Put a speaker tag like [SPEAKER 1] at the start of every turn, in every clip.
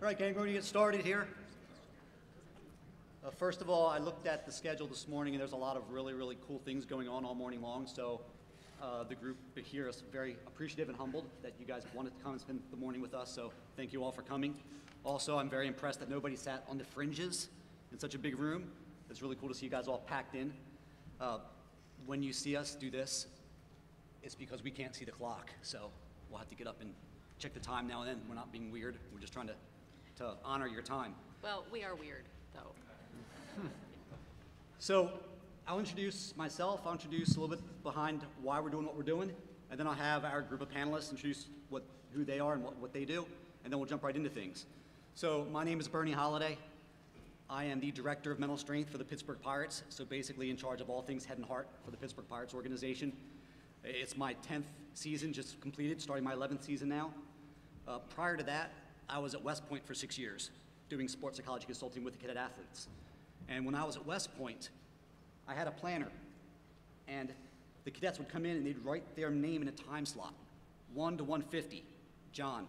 [SPEAKER 1] All right, gang, we're going to get started here. First of all, I looked at the schedule this morning, and there's a lot of really, really cool things going on all morning long. So the group here is very appreciative and humbled that you guys wanted to come and spend the morning with us. So thank you all for coming. Also, I'm very impressed that nobody sat on the fringes in such a big room. It's really cool to see you guys all packed in. When you see us do this, it's because we can't see the clock. So we'll have to get up and check the time now and then. We're not being weird. We're just trying to honor your time.
[SPEAKER 2] Well, we are weird, though.
[SPEAKER 1] So I'll introduce myself. I'll introduce a little bit behind why we're doing what we're doing. And then I'll have our group of panelists introduce who they are and what they do. And then we'll jump right into things. So my name is Bernie Holliday. I am the Director of Mental Strength for the Pittsburgh Pirates. So basically in charge of all things head and heart for the Pittsburgh Pirates organization. It's my 10th season just completed, starting my 11th season now. Prior to that, I was at West Point for 6 years, doing sports psychology consulting with the cadet athletes. And when I was at West Point, I had a planner. And the cadets would come in and they'd write their name in a time slot. 1 to 150, John.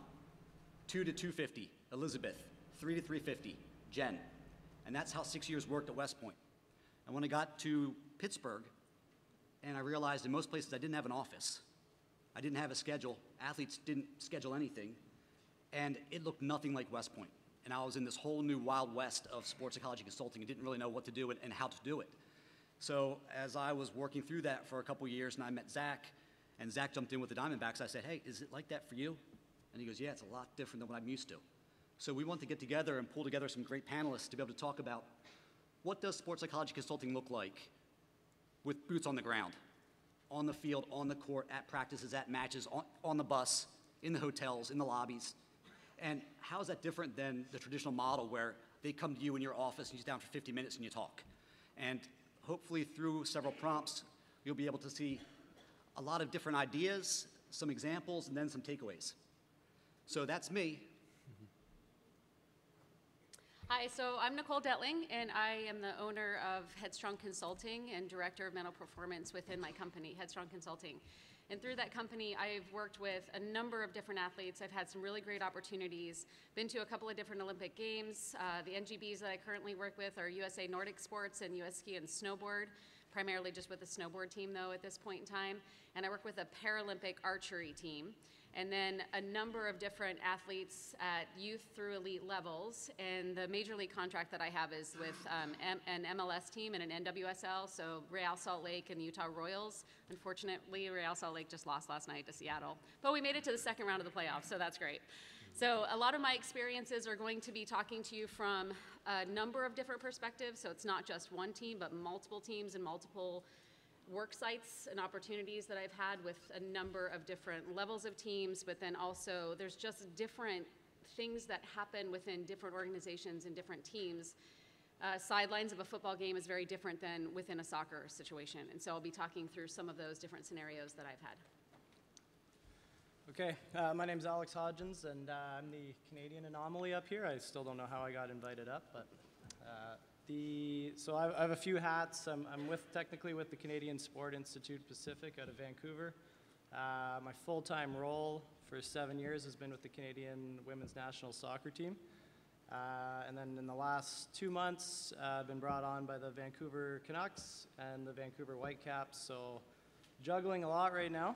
[SPEAKER 1] 2 to 250, Elizabeth. 3 to 350, Jen. And that's how 6 years worked at West Point. And when I got to Pittsburgh, and I realized in most places I didn't have an office. I didn't have a schedule. Athletes didn't schedule anything. And it looked nothing like West Point. And I was in this whole new wild west of sports psychology consulting and didn't really know what to do and how to do it. So as I was working through that for a couple years, and I met Zach, and Zach jumped in with the Diamondbacks, I said, hey, is it like that for you? And he goes, yeah, it's a lot different than what I'm used to. So we want to get together and pull together some great panelists to be able to talk about what does sports psychology consulting look like with boots on the ground, on the field, on the court, at practices, at matches, on the bus, in the hotels, in the lobbies. And how is that different than the traditional model where they come to you in your office and you sit down for 50 minutes and you talk? And hopefully through several prompts, you'll be able to see a lot of different ideas, some examples, and then some takeaways. So that's me.
[SPEAKER 2] Hi, so I'm Nicole Detling, and I am the owner of HeadStrong Consulting and Director of Mental Performance within my company, HeadStrong Consulting. And through that company, I've worked with a number of different athletes. I've had some really great opportunities, been to a couple of different Olympic Games. The NGBs that I currently work with are USA Nordic Sports and US Ski and Snowboard, primarily just with the snowboard team, though, at this point in time. And I work with a Paralympic archery team. And then a number of different athletes at youth through elite levels. And the major league contract that I have is with an MLS team and an NWSL, so Real Salt Lake and Utah Royals. Unfortunately, Real Salt Lake just lost last night to Seattle. But we made it to the second round of the playoffs, so that's great. So a lot of my experiences are going to be talking to you from a number of different perspectives. So it's not just one team, but multiple teams and multiple work sites and opportunities that I've had with a number of different levels of teams, but then also there's just different things that happen within different organizations and different teams. Sidelines of a football game is very different than within a soccer situation, and so I'll be talking through some of those different scenarios that I've had.
[SPEAKER 3] Okay, my name's Alex Hodgins, and I'm the Canadian anomaly up here. I still don't know how I got invited up, but so I have a few hats. I'm technically with the Canadian Sport Institute Pacific out of Vancouver. My full-time role for 7 years has been with the Canadian Women's National Soccer Team. And then in the last 2 months, I've been brought on by the Vancouver Canucks and the Vancouver Whitecaps, so juggling a lot right now.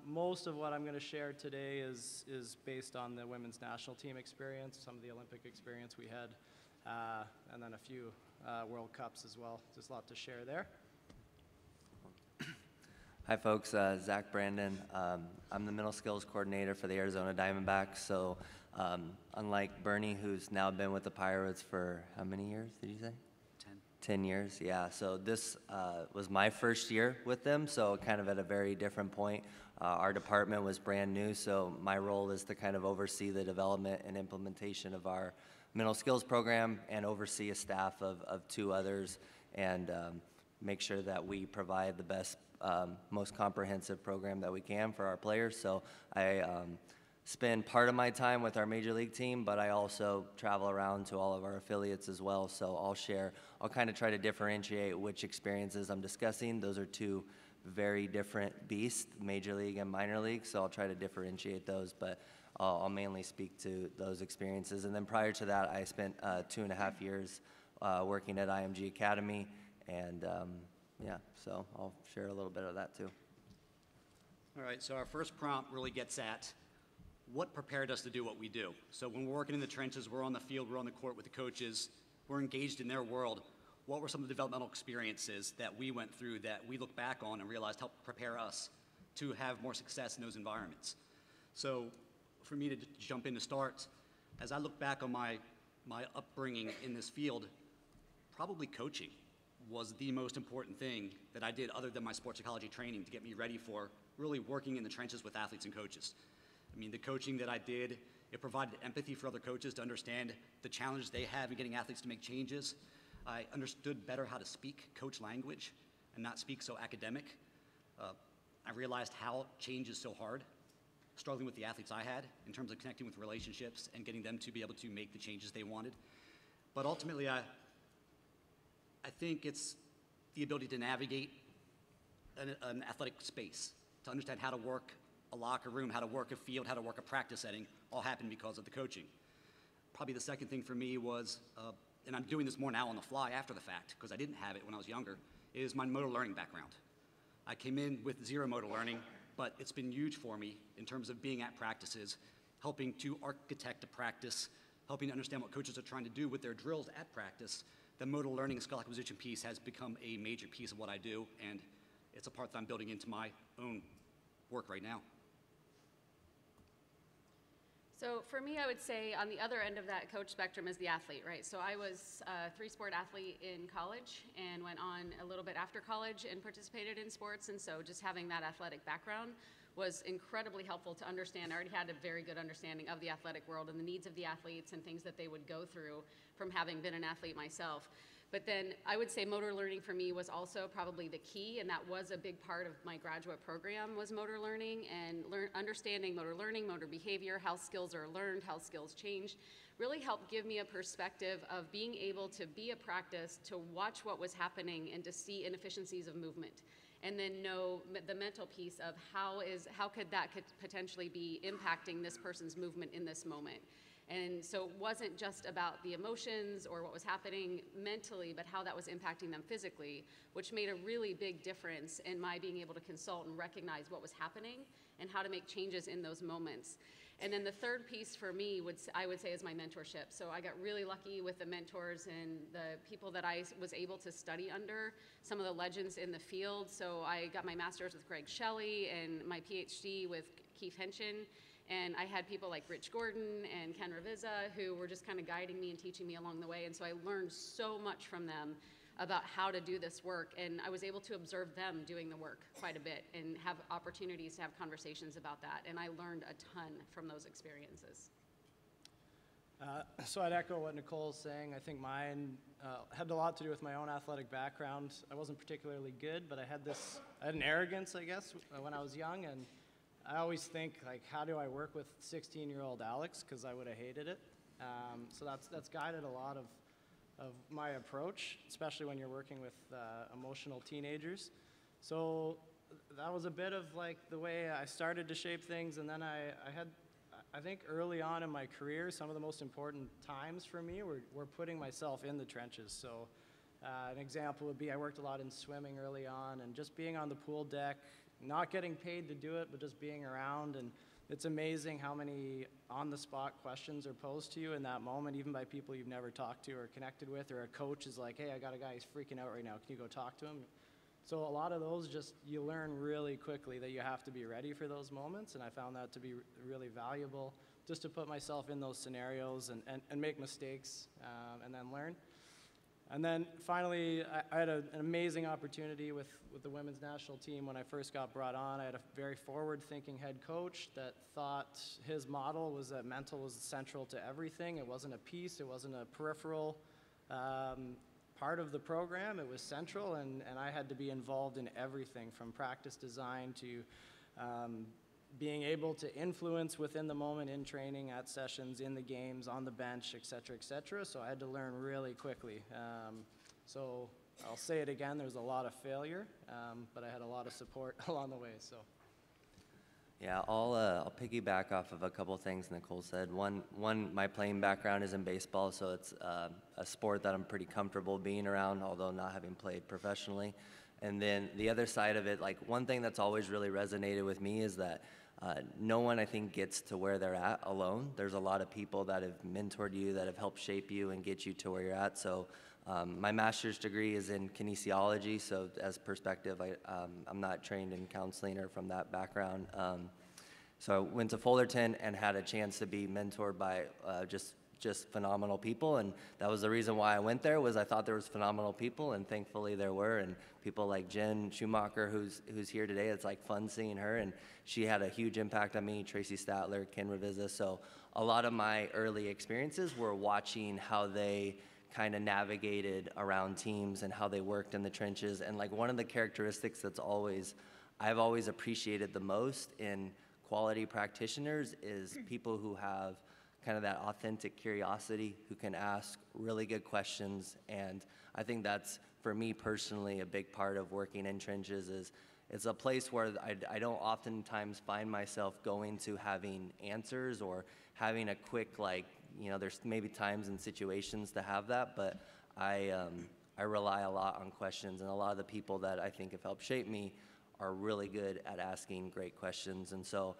[SPEAKER 3] Most of what I'm going to share today is based on the Women's National Team experience, some of the Olympic experience we had, and then a few World Cups as well. There's a lot to share there.
[SPEAKER 4] Hi folks, Zach Brandon. I'm the middle skills coordinator for the Arizona Diamondbacks. So unlike Bernie, who's now been with the Pirates for how many years, did you say? 10 years, yeah. So this was my first year with them, so kind of at a very different point. Our department was brand new, so my role is to kind of oversee the development and implementation of our mental skills program and oversee a staff of 2 others and make sure that we provide the best, most comprehensive program that we can for our players. So I spend part of my time with our major league team, but I also travel around to all of our affiliates as well. So I'll kind of try to differentiate which experiences I'm discussing. Those are 2 very different beasts, major league and minor league, so I'll try to differentiate those. But I'll mainly speak to those experiences. And then prior to that, I spent 2.5 years working at IMG Academy, and yeah, so I'll share a little bit of that too.
[SPEAKER 1] All right, so our first prompt really gets at what prepared us to do what we do. So when we're working in the trenches, we're on the field, we're on the court with the coaches, we're engaged in their world. What were some of the developmental experiences that we went through that we look back on and realized helped prepare us to have more success in those environments? So for me to jump in to start, as I look back on my upbringing in this field, probably coaching was the most important thing that I did other than my sports psychology training to get me ready for really working in the trenches with athletes and coaches. I mean, the coaching that I did, it provided empathy for other coaches to understand the challenges they have in getting athletes to make changes. I understood better how to speak coach language and not speak so academic. I realized how change is so hard, struggling with the athletes I had in terms of connecting with relationships and getting them to be able to make the changes they wanted. But ultimately, I think it's the ability to navigate an athletic space, to understand how to work a locker room, how to work a field, how to work a practice setting, all happened because of the coaching. Probably the second thing for me was, and I'm doing this more now on the fly after the fact because I didn't have it when I was younger, is my motor learning background. I came in with zero motor learning, but it's been huge for me in terms of being at practices, helping to architect a practice, helping to understand what coaches are trying to do with their drills at practice. The motor learning and skill acquisition piece has become a major piece of what I do, and it's a part that I'm building into my own work right now.
[SPEAKER 2] So for me, I would say on the other end of that coach spectrum is the athlete, right? So I was a 3-sport athlete in college and went on a little bit after college and participated in sports. And so just having that athletic background was incredibly helpful to understand. I already had a very good understanding of the athletic world and the needs of the athletes and things that they would go through from having been an athlete myself. But then I would say motor learning for me was also probably the key, and that was a big part of my graduate program was motor learning and understanding motor learning, motor behavior, how skills are learned, how skills change, really helped give me a perspective of being able to be a practice, to watch what was happening and to see inefficiencies of movement. And then know the mental piece of how could that potentially be impacting this person's movement in this moment. And so it wasn't just about the emotions or what was happening mentally, but how that was impacting them physically, which made a really big difference in my being able to consult and recognize what was happening and how to make changes in those moments. And then the third piece for me, I would say, is my mentorship. So I got really lucky with the mentors and the people that I was able to study under, some of the legends in the field. So I got my master's with Greg Shelley and my PhD with Keith Henshin. And I had people like Rich Gordon and Ken Ravizza who were just kind of guiding me and teaching me along the way. And so I learned so much from them about how to do this work. And I was able to observe them doing the work quite a bit and have opportunities to have conversations about that. And I learned a ton from those experiences.
[SPEAKER 3] So I'd echo what Nicole's saying. I think mine had a lot to do with my own athletic background. I wasn't particularly good, but I had an arrogance, I guess, when I was young. And I always think, like, how do I work with 16-year-old Alex? Because I would have hated it. So that's guided a lot of my approach, especially when you're working with emotional teenagers. So that was a bit of like the way I started to shape things. And then I think early on in my career, some of the most important times for me were putting myself in the trenches. So an example would be I worked a lot in swimming early on, and just being on the pool deck, not getting paid to do it, but just being around. And it's amazing how many on-the-spot questions are posed to you in that moment, even by people you've never talked to or connected with, or a coach is like, hey, I got a guy who's freaking out right now. Can you go talk to him? So a lot of those, just you learn really quickly that you have to be ready for those moments, and I found that to be really valuable, just to put myself in those scenarios and make mistakes and then learn. And then finally, I had an amazing opportunity with the women's national team when I first got brought on. I had a very forward-thinking head coach that thought his model was that mental was central to everything. It wasn't a piece, it wasn't a peripheral part of the program. It was central, and I had to be involved in everything from practice design to being able to influence within the moment in training, at sessions, in the games, on the bench, et cetera, et cetera. So I had to learn really quickly. So I'll say it again, there's a lot of failure, but I had a lot of support along the way. So.
[SPEAKER 4] Yeah, I'll piggyback off of a couple things Nicole said. One, my playing background is in baseball, so it's a sport that I'm pretty comfortable being around, although not having played professionally. And then the other side of it, like one thing that's always really resonated with me is that no one, I think, gets to where they're at alone. There's a lot of people that have mentored you, that have helped shape you and get you to where you're at. So my master's degree is in kinesiology, so as perspective, I'm not trained in counseling or from that background. So I went to Fullerton and had a chance to be mentored by just phenomenal people, and that was the reason why I went there, was I thought there was phenomenal people, and thankfully there were, and people like Jen Schumacher, who's here today. It's like fun seeing her, and she had a huge impact on me. Tracy Statler, Ken Revisa. So a lot of my early experiences were watching how they kind of navigated around teams and how they worked in the trenches. And like one of the characteristics I've always appreciated the most in quality practitioners is people who have kind of that authentic curiosity, who can ask really good questions. And I think that's, for me personally, a big part of working in trenches. Is it's a place where I don't oftentimes find myself going to having answers or having a quick, like, you know, there's maybe times and situations to have that, but I rely a lot on questions, and a lot of the people that I think have helped shape me are really good at asking great questions. And so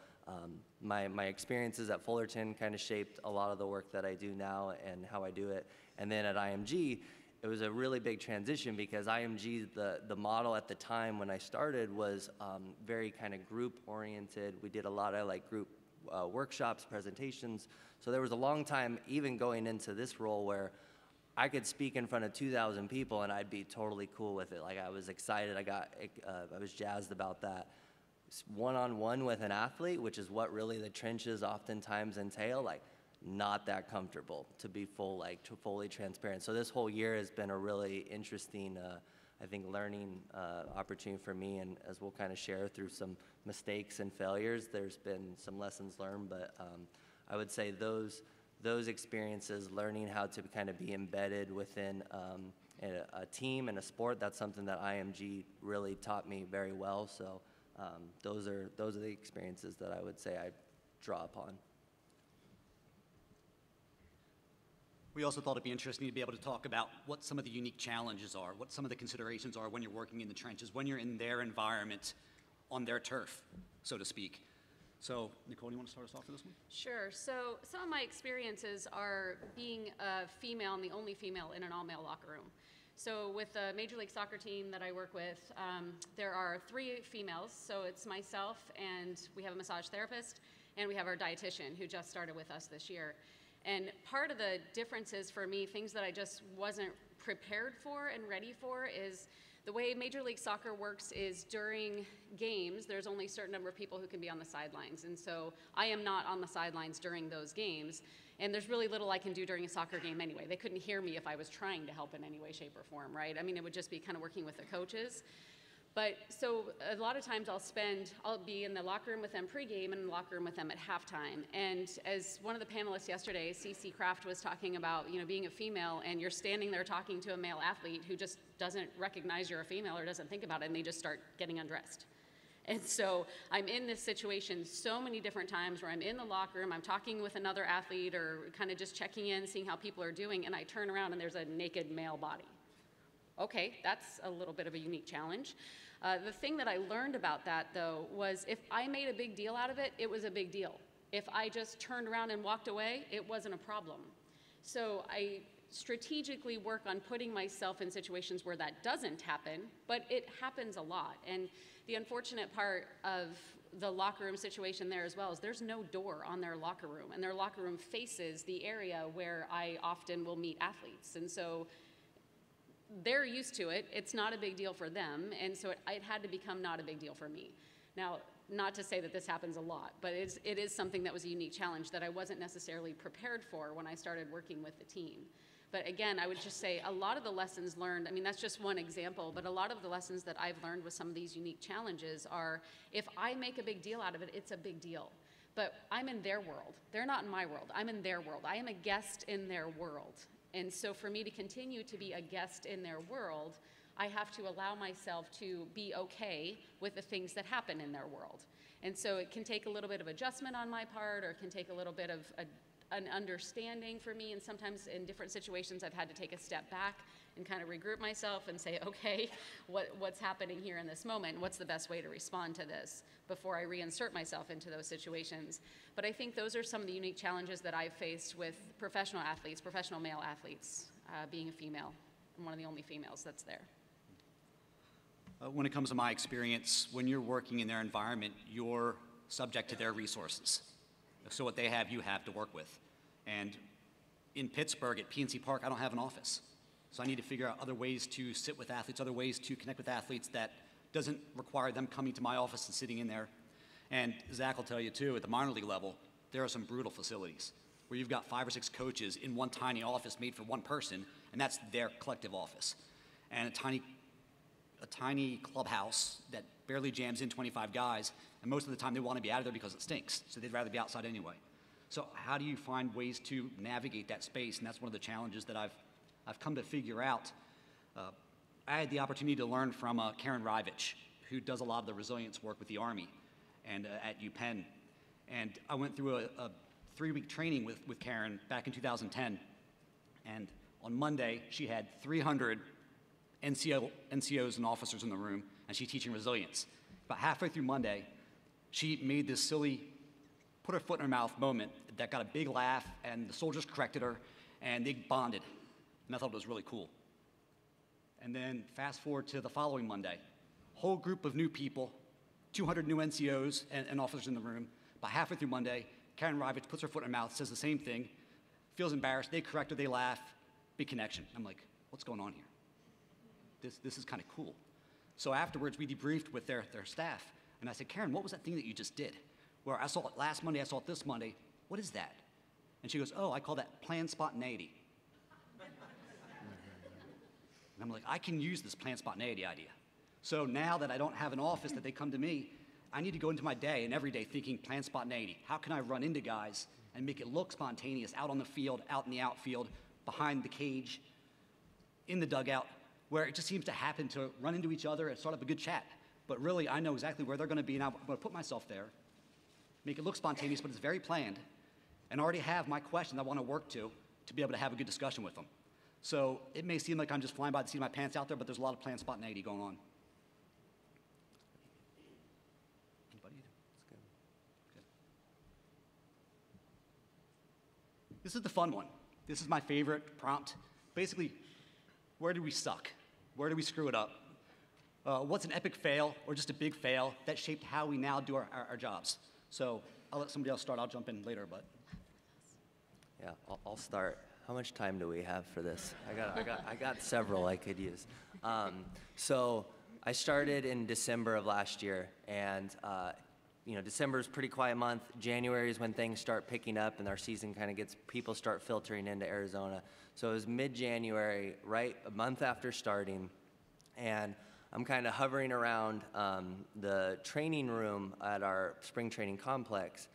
[SPEAKER 4] my experiences at Fullerton kind of shaped a lot of the work that I do now and how I do it. And then at IMG, it was a really big transition, because IMG, the model at the time when I started was very kind of group oriented. We did a lot of like group workshops, presentations. So there was a long time, even going into this role, where I could speak in front of 2,000 people and I'd be totally cool with it. Like, I was excited, I was jazzed about that. One-on-one with an athlete, which is what really the trenches oftentimes entail, like, not that comfortable, to be fully transparent. So this whole year has been a really interesting, I think, learning opportunity for me, and as we'll kind of share through some mistakes and failures, there's been some lessons learned, but I would say those experiences, learning how to kind of be embedded within a team and a sport, that's something that IMG really taught me very well. So those are the experiences that I would say I draw upon.
[SPEAKER 1] We also thought it'd be interesting to be able to talk about what some of the unique challenges are, what some of the considerations are when you're working in the trenches, when you're in their environment, on their turf, so to speak. So, Nicole, you want to start us off with this one?
[SPEAKER 2] Sure. So some of my experiences are being a female and the only female in an all-male locker room. So with the Major League Soccer team that I work with, there are 3 females. So it's myself, and we have a massage therapist, and we have our dietitian, who just started with us this year. And part of the differences for me, things that I just wasn't prepared for and ready for, is the way Major League Soccer works is during games, there's only a certain number of people who can be on the sidelines. And so I am not on the sidelines during those games. And there's really little I can do during a soccer game anyway. They couldn't hear me if I was trying to help in any way, shape, or form, right? I mean, it would just be kind of working with the coaches. But so a lot of times I'll be in the locker room with them pregame and in the locker room with them at halftime. And as one of the panelists yesterday, CC Kraft, was talking about, you know, being a female, and you're standing there talking to a male athlete who just doesn't recognize you're a female or doesn't think about it, and they just start getting undressed. And so I'm in this situation so many different times where I'm in the locker room, I'm talking with another athlete or kind of just checking in, seeing how people are doing, and I turn around and there's a naked male body. Okay, that's a little bit of a unique challenge. The thing that I learned about that, though, was if I made a big deal out of it, it was a big deal. If I just turned around and walked away, it wasn't a problem. So I strategically work on putting myself in situations where that doesn't happen, but it happens a lot. And the unfortunate part of the locker room situation there as well is there's no door on their locker room, and their locker room faces the area where I often will meet athletes. And so they're used to it. It's not a big deal for them, and so it had to become not a big deal for me. Now, not to say that this happens a lot, but it is something that was a unique challenge that I wasn't necessarily prepared for when I started working with the team. But again, I would just say a lot of the lessons learned, I mean, that's just one example, but a lot of the lessons that I've learned with some of these unique challenges are, if I make a big deal out of it, it's a big deal. But I'm in their world. They're not in my world. I'm in their world. I am a guest in their world. And so for me to continue to be a guest in their world, I have to allow myself to be okay with the things that happen in their world. And so it can take a little bit of adjustment on my part, or it can take a little bit of an understanding for me, and sometimes in different situations I've had to take a step back and kind of regroup myself and say, okay, what's happening here in this moment? What's the best way to respond to this before I reinsert myself into those situations? But I think those are some of the unique challenges that I've faced with professional athletes, professional male athletes, being a female, and one of the only females that's there.
[SPEAKER 1] When it comes to my experience, when you're working in their environment, you're subject to their resources. So what they have, you have to work with. And in Pittsburgh at PNC Park, I don't have an office. So I need to figure out other ways to sit with athletes, other ways to connect with athletes that doesn't require them coming to my office and sitting in there. And Zach will tell you too, at the minor league level, there are some brutal facilities where you've got 5 or 6 coaches in one tiny office made for one person, and that's their collective office. And a tiny clubhouse that barely jams in 25 guys, and most of the time they want to be out of there because it stinks, so they'd rather be outside anyway. So how do you find ways to navigate that space? And that's one of the challenges that I've come to figure out. I had the opportunity to learn from Karen Rivich, who does a lot of the resilience work with the Army and at UPenn. And I went through a 3-week training with Karen back in 2010. And on Monday, she had 300 NCOs and officers in the room, and she's teaching resilience. About halfway through Monday, she made this silly put her foot in her mouth moment that got a big laugh, and the soldiers corrected her, and they bonded. And I thought it was really cool. And then fast forward to the following Monday, whole group of new people, 200 new NCOs and officers in the room. About halfway through Monday, Karen Rivich puts her foot in her mouth, says the same thing, feels embarrassed, they correct her, they laugh, big connection. I'm like, what's going on here? This is kind of cool. So afterwards, we debriefed with their staff, and I said, Karen, what was that thing that you just did? Where I saw it last Monday, I saw it this Monday. What is that? And she goes, oh, I call that planned spontaneity. And I'm like, I can use this planned spontaneity idea. So now that I don't have an office that they come to me, I need to go into my day and every day thinking planned spontaneity. How can I run into guys and make it look spontaneous out on the field, out in the outfield, behind the cage, in the dugout, where it just seems to happen to run into each other and start up a good chat. But really, I know exactly where they're going to be, and I'm going to put myself there, make it look spontaneous, but it's very planned, and already have my questions I want to work to be able to have a good discussion with them. So it may seem like I'm just flying by the seat of my pants out there, but there's a lot of planned spontaneity going on. Anybody? That's good. Good. This is the fun one. This is my favorite prompt. Basically, where do we suck? Where do we screw it up? What's an epic fail or just a big fail that shaped how we now do our jobs? So I'll let somebody else start. I'll jump in later, but.
[SPEAKER 4] Yeah, I'll start. How much time do we have for this? I got several I could use. So I started in December of last year, and December is a pretty quiet month. January is when things start picking up and our season kind of people start filtering into Arizona. So it was mid-January, right, a month after starting, and I'm kind of hovering around the training room at our spring training complex,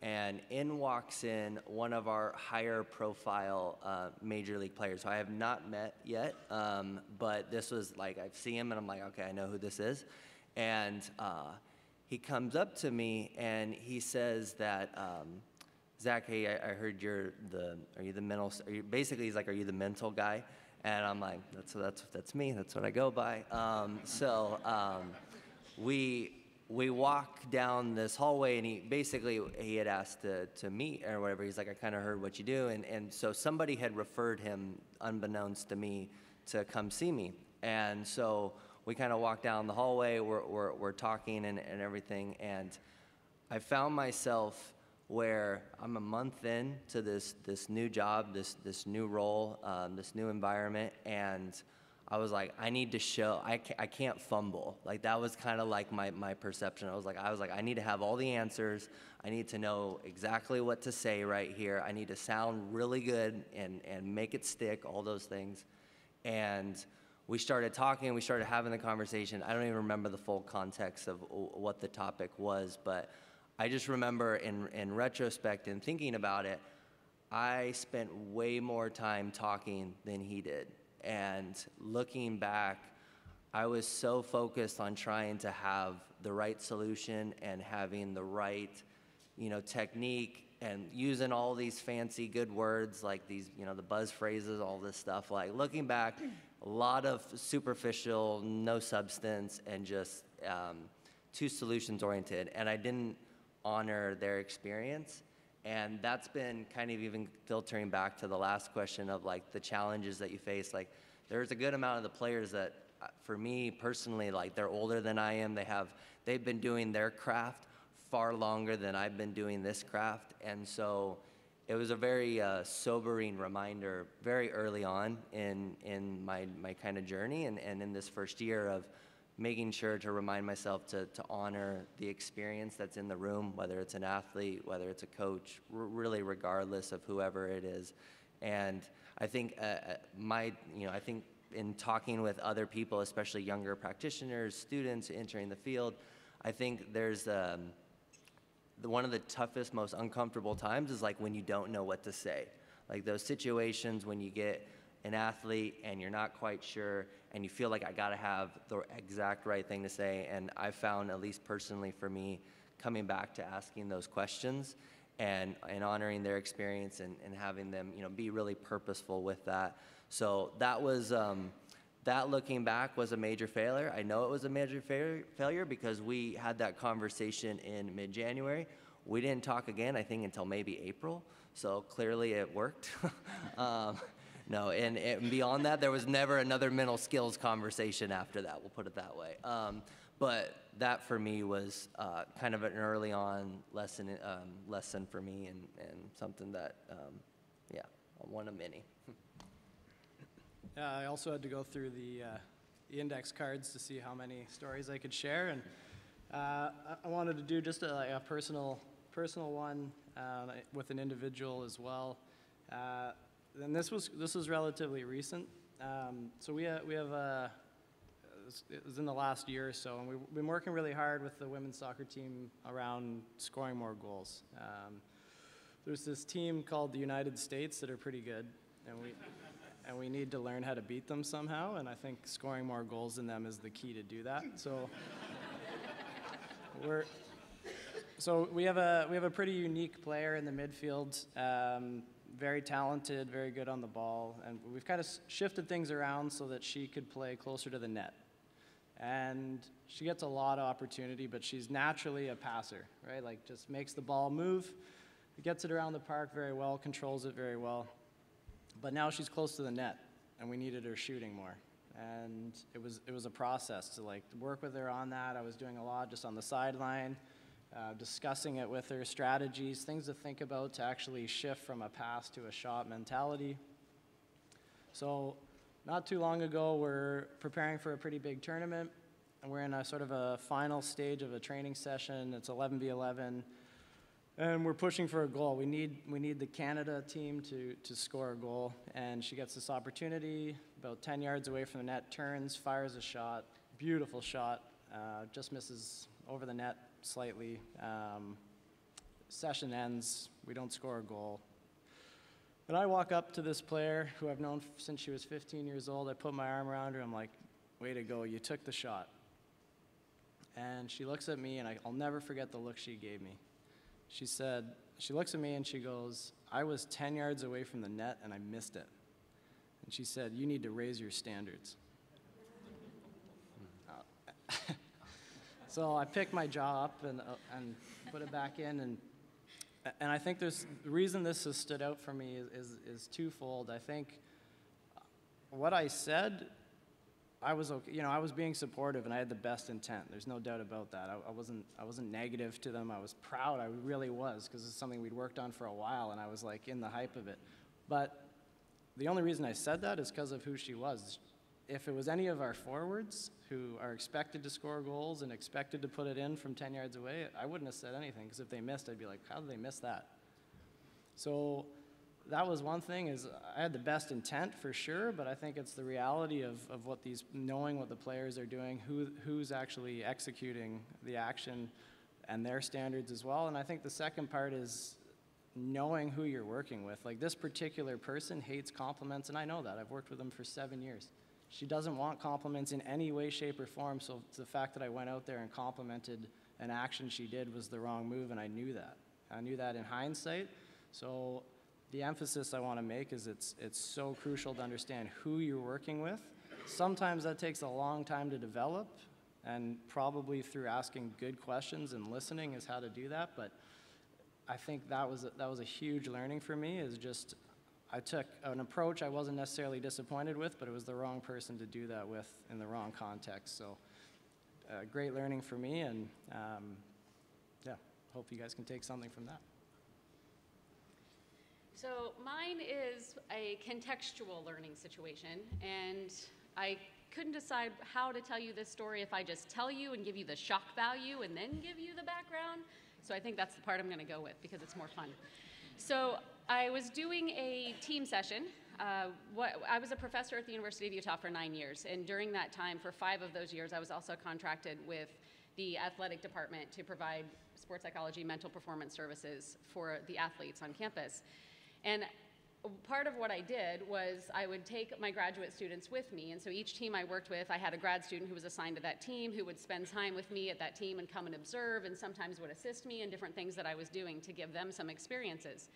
[SPEAKER 4] and in walks in one of our higher profile major league players, who I have not met yet, but this was like, I see him and I'm like, okay, I know who this is. And he comes up to me and he says that, Zach, hey, I heard basically he's like, are you the mental guy? And I'm like, that's me, that's what I go by. We walk down this hallway, and he had asked to meet or whatever. He's like, I kind of heard what you do, and so somebody had referred him, unbeknownst to me, to come see me. And so we kind of walk down the hallway, we're talking and everything, and I found myself where I'm a month in to this new job, this new role, this new environment, and I was like, I need to show, I can't fumble. Like, that was kind of like my perception. I was like, I need to have all the answers. I need to know exactly what to say right here. I need to sound really good and make it stick, all those things. And we started talking, we started having the conversation. I don't even remember the full context of what the topic was, but I just remember in retrospect and thinking about it, I spent way more time talking than he did. And looking back, I was so focused on trying to have the right solution and having the right, technique and using all these fancy good words like these, the buzz phrases, all this stuff. Like looking back, a lot of superficial, no substance, and just too solutions oriented. And I didn't honor their experience. And that's been kind of even filtering back to the last question of like the challenges that you face. Like there's a good amount of the players that, for me personally, like they're older than I am. They've been doing their craft far longer than I've been doing this craft. And so it was a very sobering reminder very early on in my kind of journey and in this first year of making sure to remind myself to honor the experience that's in the room, whether it's an athlete, whether it's a coach, really regardless of whoever it is. And I think I think in talking with other people, especially younger practitioners, students entering the field, I think there's one of the toughest, most uncomfortable times is like when you don't know what to say. Like those situations when you get an athlete and you're not quite sure and you feel like I gotta have the exact right thing to say. And I found, at least personally for me, coming back to asking those questions and honoring their experience and having them, be really purposeful with that. So that was, that looking back was a major failure. I know it was a major failure because we had that conversation in mid-January. We didn't talk again, I think, until maybe April. So clearly it worked. No, and beyond that, there was never another mental skills conversation after that, we'll put it that way. But that for me was kind of an early on lesson for me and something that, one of many.
[SPEAKER 3] I also had to go through the index cards to see how many stories I could share, and I wanted to do just a personal one with an individual as well. And this was relatively recent. So we have it was in the last year or so, and we've been working really hard with the women's soccer team around scoring more goals. There's this team called the United States that are pretty good, and we need to learn how to beat them somehow, and I think scoring more goals than them is the key to do that. So we have a pretty unique player in the midfield, very talented, very good on the ball, and we've kind of shifted things around so that she could play closer to the net. And she gets a lot of opportunity, but she's naturally a passer, right? Like just makes the ball move, gets it around the park very well, controls it very well. But now she's close to the net, and we needed her shooting more. And it was a process to like work with her on that. I was doing a lot just on the sideline, discussing it with her, strategies, things to think about to actually shift from a pass to a shot mentality. So not too long ago, we're preparing for a pretty big tournament, and we're in a sort of a final stage of a training session. It's 11v11. And we're pushing for a goal. We need the Canada team to score a goal. And she gets this opportunity, about 10 yards away from the net, turns, fires a shot, beautiful shot, just misses over the net slightly. Session ends, we don't score a goal. And I walk up to this player who I've known since she was 15 years old. I put my arm around her, I'm like, way to go, you took the shot. And she looks at me, and I'll never forget the look she gave me. She looks at me and she goes, I was 10 yards away from the net and I missed it. And she said, you need to raise your standards. So I picked my jaw up and put it back in, and I think the reason this has stood out for me is twofold. I think what I said, I was okay, I was being supportive and I had the best intent. There's no doubt about that. I wasn't negative to them. I was proud. I really was, because it's something we'd worked on for a while, and I was like in the hype of it. But the only reason I said that is because of who she was. If it was any of our forwards who are expected to score goals and expected to put it in from 10 yards away, I wouldn't have said anything, because if they missed, I'd be like, how did they miss that? So that was one thing, is I had the best intent for sure, but I think it's the reality of knowing what the players are doing, who's actually executing the action and their standards as well. And I think the second part is knowing who you're working with. Like, this particular person hates compliments, and I know that. I've worked with them for 7 years. She doesn't want compliments in any way, shape, or form, so the fact that I went out there and complimented an action she did was the wrong move, and I knew that. I knew that in hindsight. So the emphasis I want to make is it's so crucial to understand who you're working with. Sometimes that takes a long time to develop, and probably through asking good questions and listening is how to do that. But I think that was a huge learning for me, is just I took an approach I wasn't necessarily disappointed with, but it was the wrong person to do that with in the wrong context. So great learning for me, and yeah, hope you guys can take something from that.
[SPEAKER 2] So mine is a contextual learning situation, and I couldn't decide how to tell you this story if I just tell you and give you the shock value and then give you the background. So I think that's the part I'm going to go with because it's more fun. So I was doing a team session. I was a professor at the University of Utah for 9 years, and during that time, for 5 of those years, I was also contracted with the athletic department to provide sports psychology, mental performance services for the athletes on campus. And part of what I did was I would take my graduate students with me, and so each team I worked with, I had a grad student who was assigned to that team who would spend time with me at that team and come and observe and sometimes would assist me in different things that I was doing to give them some experiences.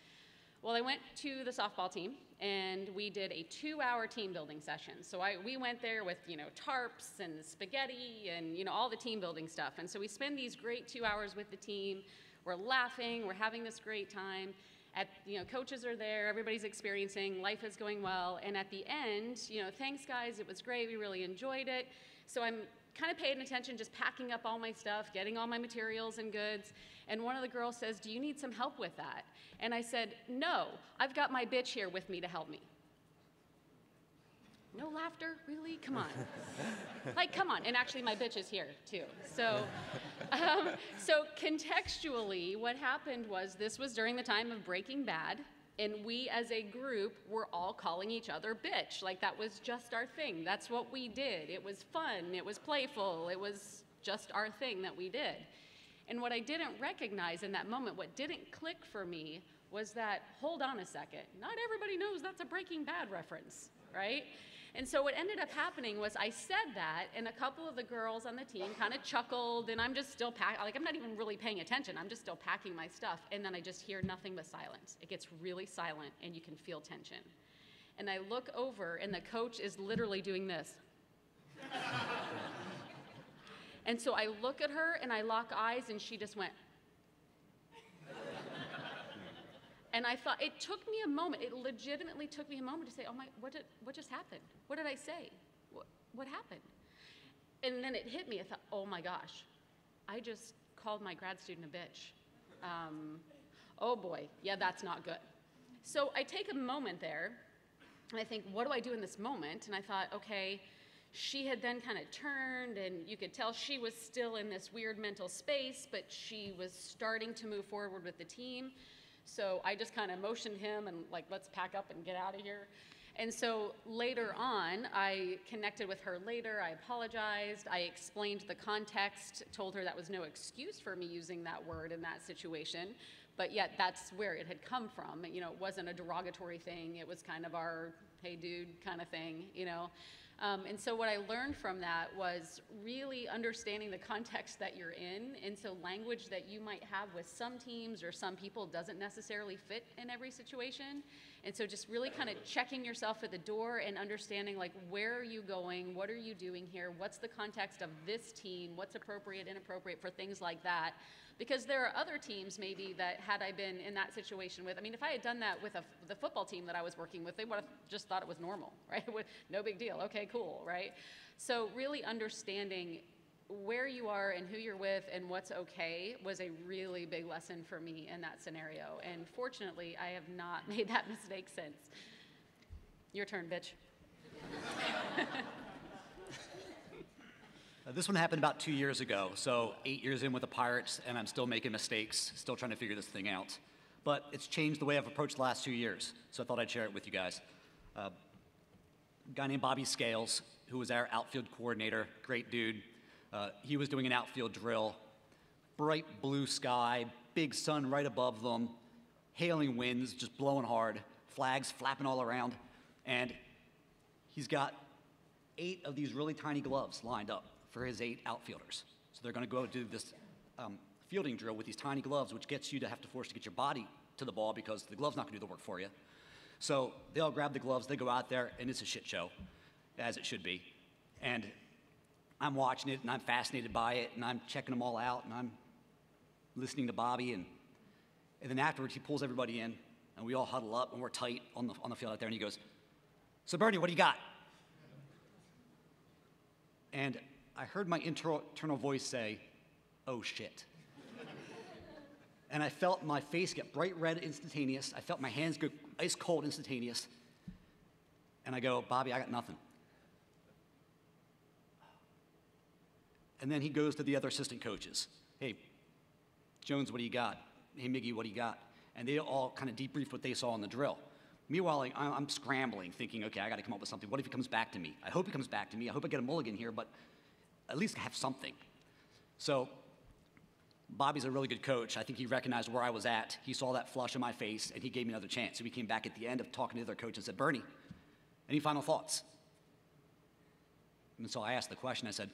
[SPEAKER 2] Well, I went to the softball team, and we did a 2-hour team building session. So we went there with, tarps and spaghetti and, all the team building stuff. And so we spend these great 2 hours with the team. We're laughing, we're having this great time. Coaches are there, everybody's experiencing, life is going well. And at the end, thanks guys, it was great, we really enjoyed it. So I'm kind of paying attention, just packing up all my stuff, getting all my materials and goods. And one of the girls says, "Do you need some help with that?" And I said, "No, I've got my bitch here with me to help me." No laughter, really? Come on. Come on. And actually, my bitch is here, too. So contextually, what happened was this was during the time of Breaking Bad, and we as a group were all calling each other bitch. That was just our thing. That's what we did. It was fun. It was playful. It was just our thing that we did. And what I didn't recognize in that moment, what didn't click for me, was that, hold on a second, not everybody knows that's a Breaking Bad reference, right? And so what ended up happening was I said that, and a couple of the girls on the team kind of chuckled, and I'm just still I'm not even really paying attention. I'm just still packing my stuff, and then I just hear nothing but silence. It gets really silent, and you can feel tension. And I look over, and the coach is literally doing this. And so I look at her, and I lock eyes, and she just went. And I thought, it took me a moment, it legitimately took me a moment to say, what just happened? What did I say? What happened? And then it hit me, I thought, oh my gosh, I just called my grad student a bitch. Oh boy, yeah, that's not good. So I take a moment there, and I think, what do I do in this moment? And I thought, okay, she had then kind of turned, and you could tell she was still in this weird mental space, but she was starting to move forward with the team. So I just kind of motioned him and let's pack up and get out of here. And so later on, I connected with her later, I apologized, I explained the context, told her that was no excuse for me using that word in that situation, but yet that's where it had come from. It wasn't a derogatory thing, it was kind of our, hey dude kind of thing, And so what I learned from that was really understanding the context that you're in, and so language that you might have with some teams or some people doesn't necessarily fit in every situation. And so just really kind of checking yourself at the door and understanding where are you going, what are you doing here, what's the context of this team, what's appropriate, inappropriate for things like that. Because there are other teams maybe that had I been in that situation with, if I had done that with the football team that I was working with, they would have just thought it was normal, right? No big deal, okay, cool, right? So really understanding where you are and who you're with and what's okay was a really big lesson for me in that scenario. And fortunately, I have not made that mistake since. Your turn, bitch.
[SPEAKER 1] This one happened about 2 years ago, so 8 years in with the Pirates, and I'm still making mistakes, still trying to figure this thing out. But it's changed the way I've approached the last 2 years, so I thought I'd share it with you guys. A guy named Bobby Scales, who was our outfield coordinator, great dude. He was doing an outfield drill, bright blue sky, big sun right above them, hailing winds just blowing hard, flags flapping all around, and he's got 8 of these really tiny gloves lined up for his 8 outfielders. So they're going to go do this fielding drill with these tiny gloves, which gets you to have to force to get your body to the ball because the glove's not going to do the work for you. So they all grab the gloves, they go out there, and it's a shit show, as it should be. And I'm watching it, and I'm fascinated by it, and I'm checking them all out, and I'm listening to Bobby, and then afterwards he pulls everybody in, and we all huddle up, and we're tight on the field out there, and he goes, "So Bernie, what do you got?" And I heard my internal voice say, "Oh shit." And I felt my face get bright red instantaneous. I felt my hands go ice cold instantaneous. And I go, "Bobby, I got nothing." And then he goes to the other assistant coaches. "Hey, Jones, what do you got? Hey, Miggy, what do you got?" And they all kind of debrief what they saw in the drill. Meanwhile, like, I'm scrambling, thinking, okay, I got to come up with something. What if he comes back to me? I hope he comes back to me. I hope I get a mulligan here, but at least have something. So Bobby's a really good coach. I think he recognized where I was at. He saw that flush in my face, and he gave me another chance. So he came back at the end of talking to the other coach and said, "Bernie, any final thoughts?" And so I asked the question. I said,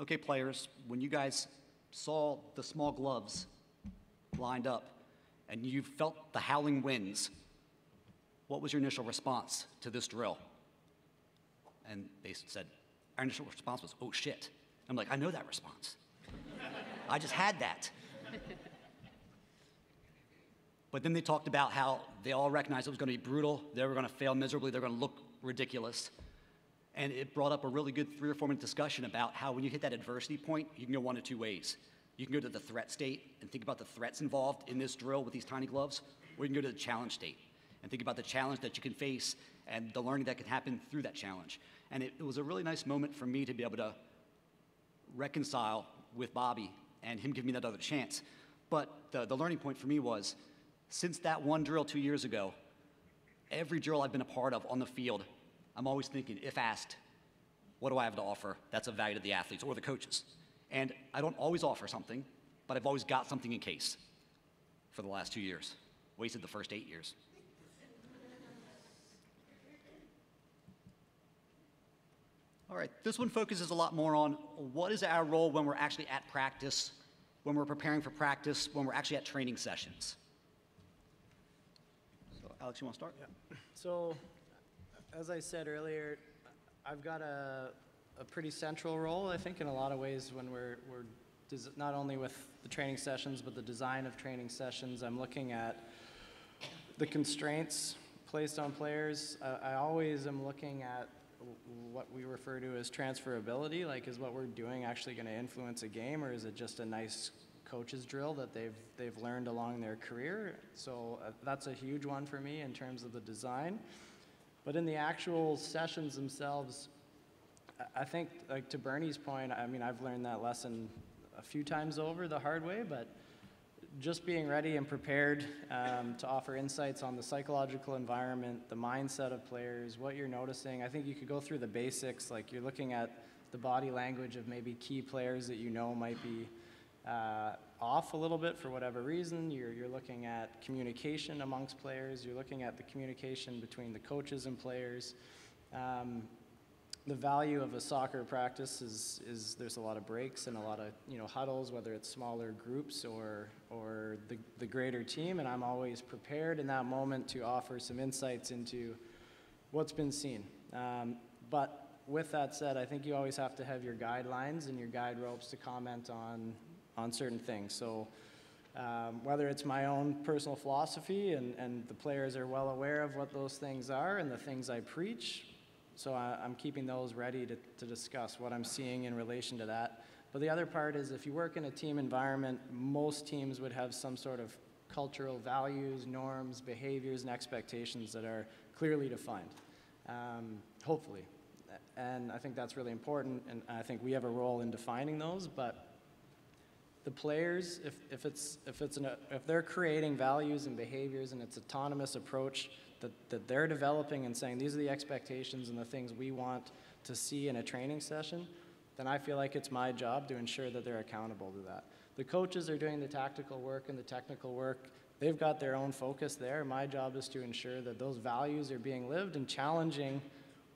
[SPEAKER 1] "Okay, players, when you guys saw the small gloves lined up and you felt the howling winds, what was your initial response to this drill?" And they said, "Our initial response was, 'Oh shit.'" I'm like, "I know that response. I just had that." But then they talked about how they all recognized it was going to be brutal, they were going to fail miserably, they're going to look ridiculous. And it brought up a really good 3 or 4 minute discussion about how when you hit that adversity point, you can go one of 2 ways. You can go to the threat state and think about the threats involved in this drill with these tiny gloves, or you can go to the challenge state and think about the challenge that you can face and the learning that can happen through that challenge. And it was a really nice moment for me to be able to reconcile with Bobby and him giving me that other chance. But the learning point for me was, since that one drill 2 years ago, every drill I've been a part of on the field, I'm always thinking, if asked, what do I have to offer that's of value to the athletes or the coaches? And I don't always offer something, but I've always got something in case for the last 2 years. Wasted the first 8 years. All right, this one focuses a lot more on what is our role when we're actually at practice, when we're preparing for practice, when we're actually at training sessions. So Alex, you want to start?
[SPEAKER 3] Yeah. So, as I said earlier, I've got a pretty central role, I think, in a lot of ways when we're not only with the training sessions, but the design of training sessions. I'm looking at the constraints placed on players. I always am looking at what we refer to as transferability, like is what we're doing actually going to influence a game, or is it just a nice coach's drill that they've learned along their career? So that's a huge one for me in terms of the design. But in the actual sessions themselves, I think, like to Bernie's point, I mean, I've learned that lesson a few times over the hard way, but just being ready and prepared to offer insights on the psychological environment, the mindset of players, what you're noticing. I think you could go through the basics, like you're looking at the body language of maybe key players that you know might be off a little bit for whatever reason. You're looking at communication amongst players. You're looking at the communication between the coaches and players. The value of a soccer practice is there's a lot of breaks and a lot of huddles, whether it's smaller groups or the greater team, and I'm always prepared in that moment to offer some insights into what's been seen. But with that said, I think you always have to have your guidelines and your guide ropes to comment on certain things. So whether it's my own personal philosophy and the players are well aware of what those things are and the things I preach, so I'm keeping those ready to discuss what I'm seeing in relation to that. But the other part is if you work in a team environment, most teams would have some sort of cultural values, norms, behaviors, and expectations that are clearly defined, hopefully. And I think that's really important, and I think we have a role in defining those, but the players, if they're creating values and behaviors and it's autonomous approach that they're developing and saying these are the expectations and the things we want to see in a training session, then I feel like it's my job to ensure that they're accountable to that. The coaches are doing the tactical work and the technical work. They've got their own focus there. My job is to ensure that those values are being lived and challenging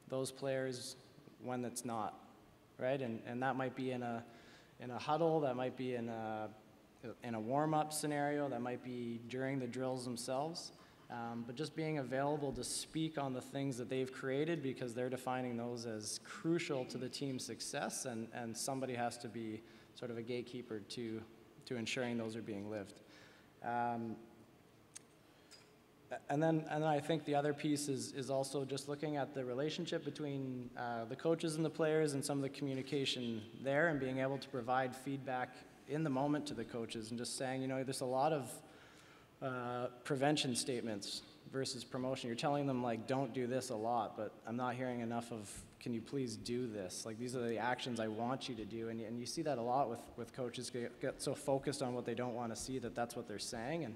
[SPEAKER 3] those players when it's not, right? And that might be in a huddle, that might be in a warm-up scenario, that might be during the drills themselves. But just being available to speak on the things that they've created, because they're defining those as crucial to the team's success, and somebody has to be sort of a gatekeeper to ensuring those are being lived. And then I think the other piece is also just looking at the relationship between the coaches and the players and some of the communication there, and being able to provide feedback in the moment to the coaches, and just saying, you know, there's a lot of prevention statements versus promotion. You're telling them, like, don't do this a lot, but I'm not hearing enough of, can you please do this? Like, these are the actions I want you to do. And you see that a lot with coaches get so focused on what they don't want to see that that's what they're saying. And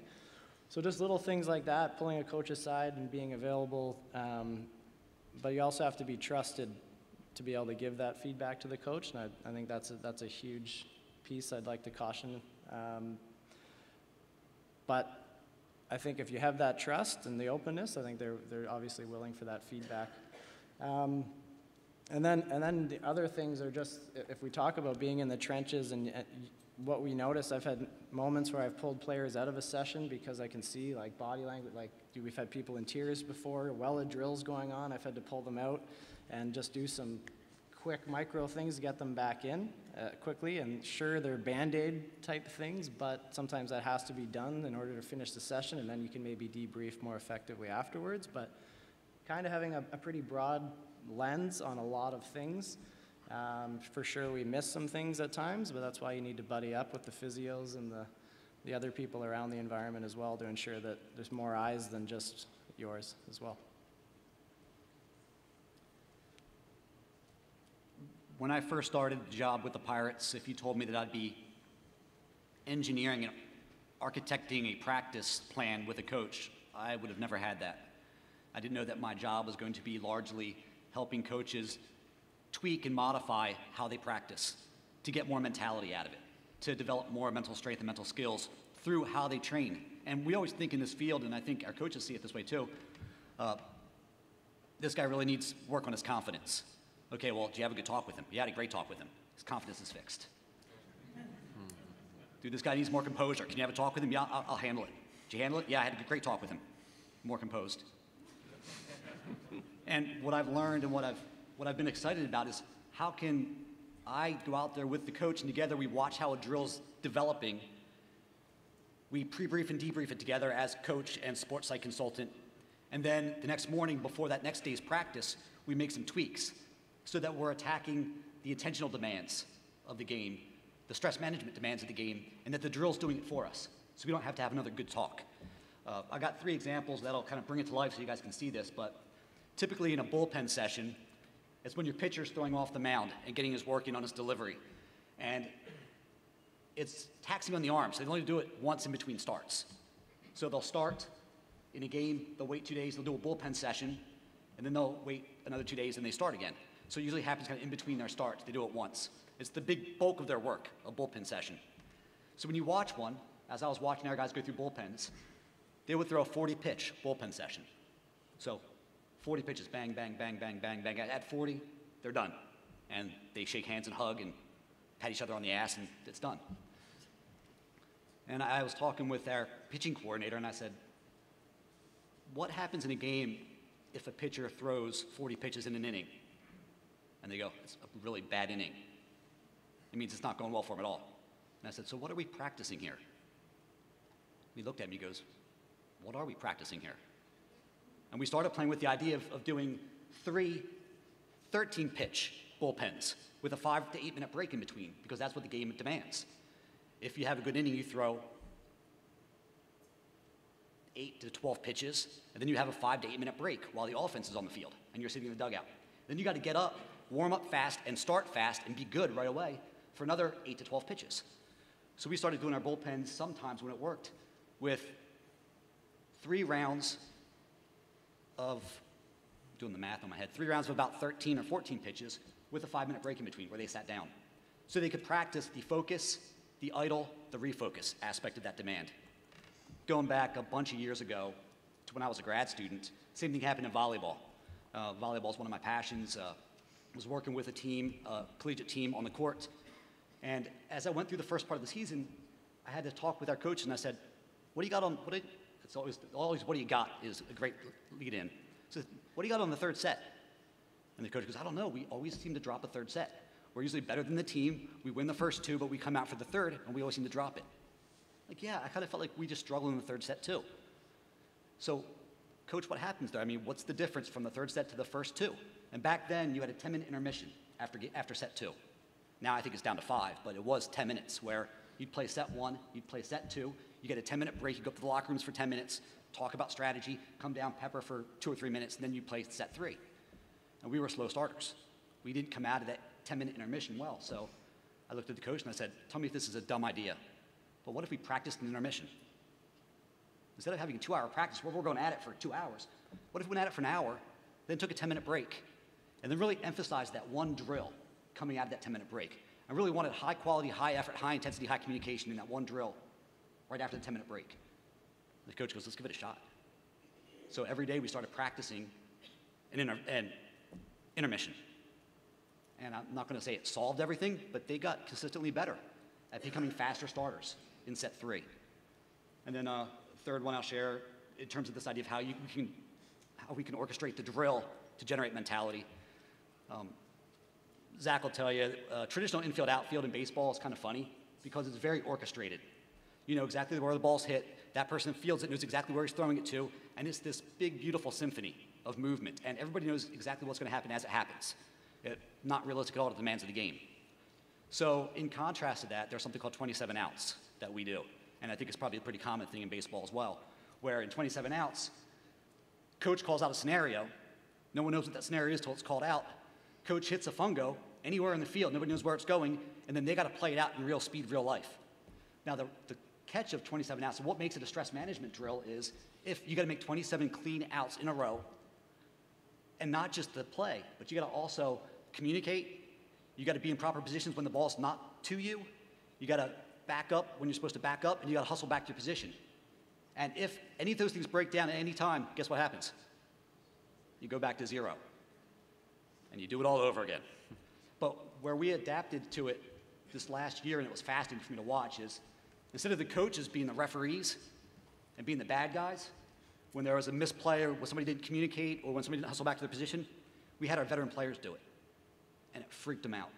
[SPEAKER 3] so just little things like that, pulling a coach aside and being available. But you also have to be trusted to be able to give that feedback to the coach. And I think that's a huge piece I'd like to caution. But I think if you have that trust and the openness, I think they're obviously willing for that feedback. And then the other things are just, if we talk about being in the trenches and what we notice, I've had moments where I've pulled players out of a session because I can see, like, body language, like, we've had people in tears before, while a drill's going on, I've had to pull them out and just do some quick micro things to get them back in quickly. And sure, they're Band-Aid type things, but sometimes that has to be done in order to finish the session, and then you can maybe debrief more effectively afterwards. But kind of having a pretty broad lens on a lot of things. For sure, we miss some things at times, but that's why you need to buddy up with the physios and the other people around the environment as well, to ensure that there's more eyes than just yours as well.
[SPEAKER 1] When I first started the job with the Pirates, if you told me that I'd be engineering and architecting a practice plan with a coach, I would have never had that. I didn't know that my job was going to be largely helping coaches tweak and modify how they practice to get more mentality out of it, to develop more mental strength and mental skills through how they train. And we always think in this field, and I think our coaches see it this way too, this guy really needs work on his confidence. Okay, well, did you have a good talk with him? Yeah, I had a great talk with him. His confidence is fixed. Dude, this guy needs more composure. Can you have a talk with him? Yeah, I'll handle it. Did you handle it? Yeah, I had a great talk with him. More composed. And what I've learned and what I've been excited about is, how can I go out there with the coach, and together we watch how a drill's developing. We pre-brief and debrief it together as coach and sports psych consultant. And then the next morning, before that next day's practice, we make some tweaks so that we're attacking the attentional demands of the game, the stress management demands of the game, and that the drill's doing it for us, so we don't have to have another good talk. I got 3 examples that'll kind of bring it to life so you guys can see this, but typically in a bullpen session, it's when your pitcher's throwing off the mound and getting his work in on his delivery. And it's taxing on the arms. They only do it once in between starts. So they'll start in a game, they'll wait 2 days, they'll do a bullpen session, and then they'll wait another 2 days and they start again. So it usually happens kind of in between their starts. They do it once. It's the big bulk of their work, a bullpen session. So when you watch one, as I was watching our guys go through bullpens, they would throw a 40-pitch bullpen session. So 40 pitches, bang, bang, bang, bang, bang, bang. At 40, they're done. And they shake hands and hug and pat each other on the ass, and it's done. And I was talking with our pitching coordinator, and I said, what happens in a game if a pitcher throws 40 pitches in an inning? And they go, it's a really bad inning. It means it's not going well for him at all. And I said, so what are we practicing here? He looked at me and goes, what are we practicing here? And we started playing with the idea of doing 3 13-pitch bullpens with a 5 to 8 minute break in between, because that's what the game demands. If you have a good inning, you throw 8 to 12 pitches, and then you have a 5 to 8 minute break while the offense is on the field and you're sitting in the dugout. Then you got to get up, warm up fast, and start fast and be good right away for another 8 to 12 pitches. So we started doing our bullpens sometimes when it worked with 3 rounds of, doing the math on my head, 3 rounds of about 13 or 14 pitches with a 5 minute break in between where they sat down. So they could practice the focus, the idle, the refocus aspect of that demand. Going back a bunch of years ago to when I was a grad student, same thing happened in volleyball. Volleyball is one of my passions. was working with a team, collegiate team on the court. And as I went through the first part of the season, I had to talk with our coach, and I said, what do you got on, it's always what do you got is a great lead in. So what do you got on the third set? And the coach goes, I don't know, we always seem to drop a third set. We're usually better than the team. We win the first two, but we come out for the third, and we always seem to drop it. Like, yeah, I kind of felt like we just struggled in the third set too. So, coach, what happens there? I mean, what's the difference from the third set to the first two? And back then, you had a 10-minute intermission after set two. Now I think it's down to 5, but it was 10 minutes where you'd play set 1, you'd play set 2, you get a 10-minute break, you go up to the locker rooms for 10 minutes, talk about strategy, come down, pepper for 2 or 3 minutes, and then you play set 3. And we were slow starters. We didn't come out of that 10-minute intermission well. So I looked at the coach and I said, tell me if this is a dumb idea, but what if we practiced an intermission? Instead of having a 2-hour practice where we're going at it for 2 hours, what if we went at it for an hour, then took a 10-minute break, and then really emphasized that one drill coming out of that 10-minute break? I really wanted high quality, high effort, high intensity, high communication in that one drill right after the 10-minute break. And the coach goes, let's give it a shot. So every day we started practicing an intermission. And I'm not going to say it solved everything, but they got consistently better at becoming faster starters in set 3. And then third one I'll share in terms of this idea of how we can orchestrate the drill to generate mentality. Zach will tell you, traditional infield outfield in baseball is kind of funny because it's very orchestrated. You know exactly where the ball's hit, that person fields it, knows exactly where he's throwing it to, and it's this big, beautiful symphony of movement, and everybody knows exactly what's going to happen as it happens. Not realistic at all to the demands of the game. So in contrast to that, there's something called 27 outs that we do, and I think it's probably a pretty common thing in baseball as well, where in 27 outs, coach calls out a scenario, no one knows what that scenario is until it's called out. Coach hits a fungo anywhere in the field, nobody knows where it's going, and then they got to play it out in real speed, real life. Now the catch of 27 outs, and what makes it a stress management drill is if you got to make 27 clean outs in a row, and not just the play, but you got to also communicate, you got to be in proper positions when the ball's not to you, you got to back up when you're supposed to back up, and you got to hustle back to your position. And if any of those things break down at any time, guess what happens? You go back to 0. And you do it all over again. But where we adapted to it this last year, and it was fascinating for me to watch, is instead of the coaches being the referees and being the bad guys, when there was a misplay or when somebody didn't communicate or when somebody didn't hustle back to their position, we had our veteran players do it. And it freaked them out.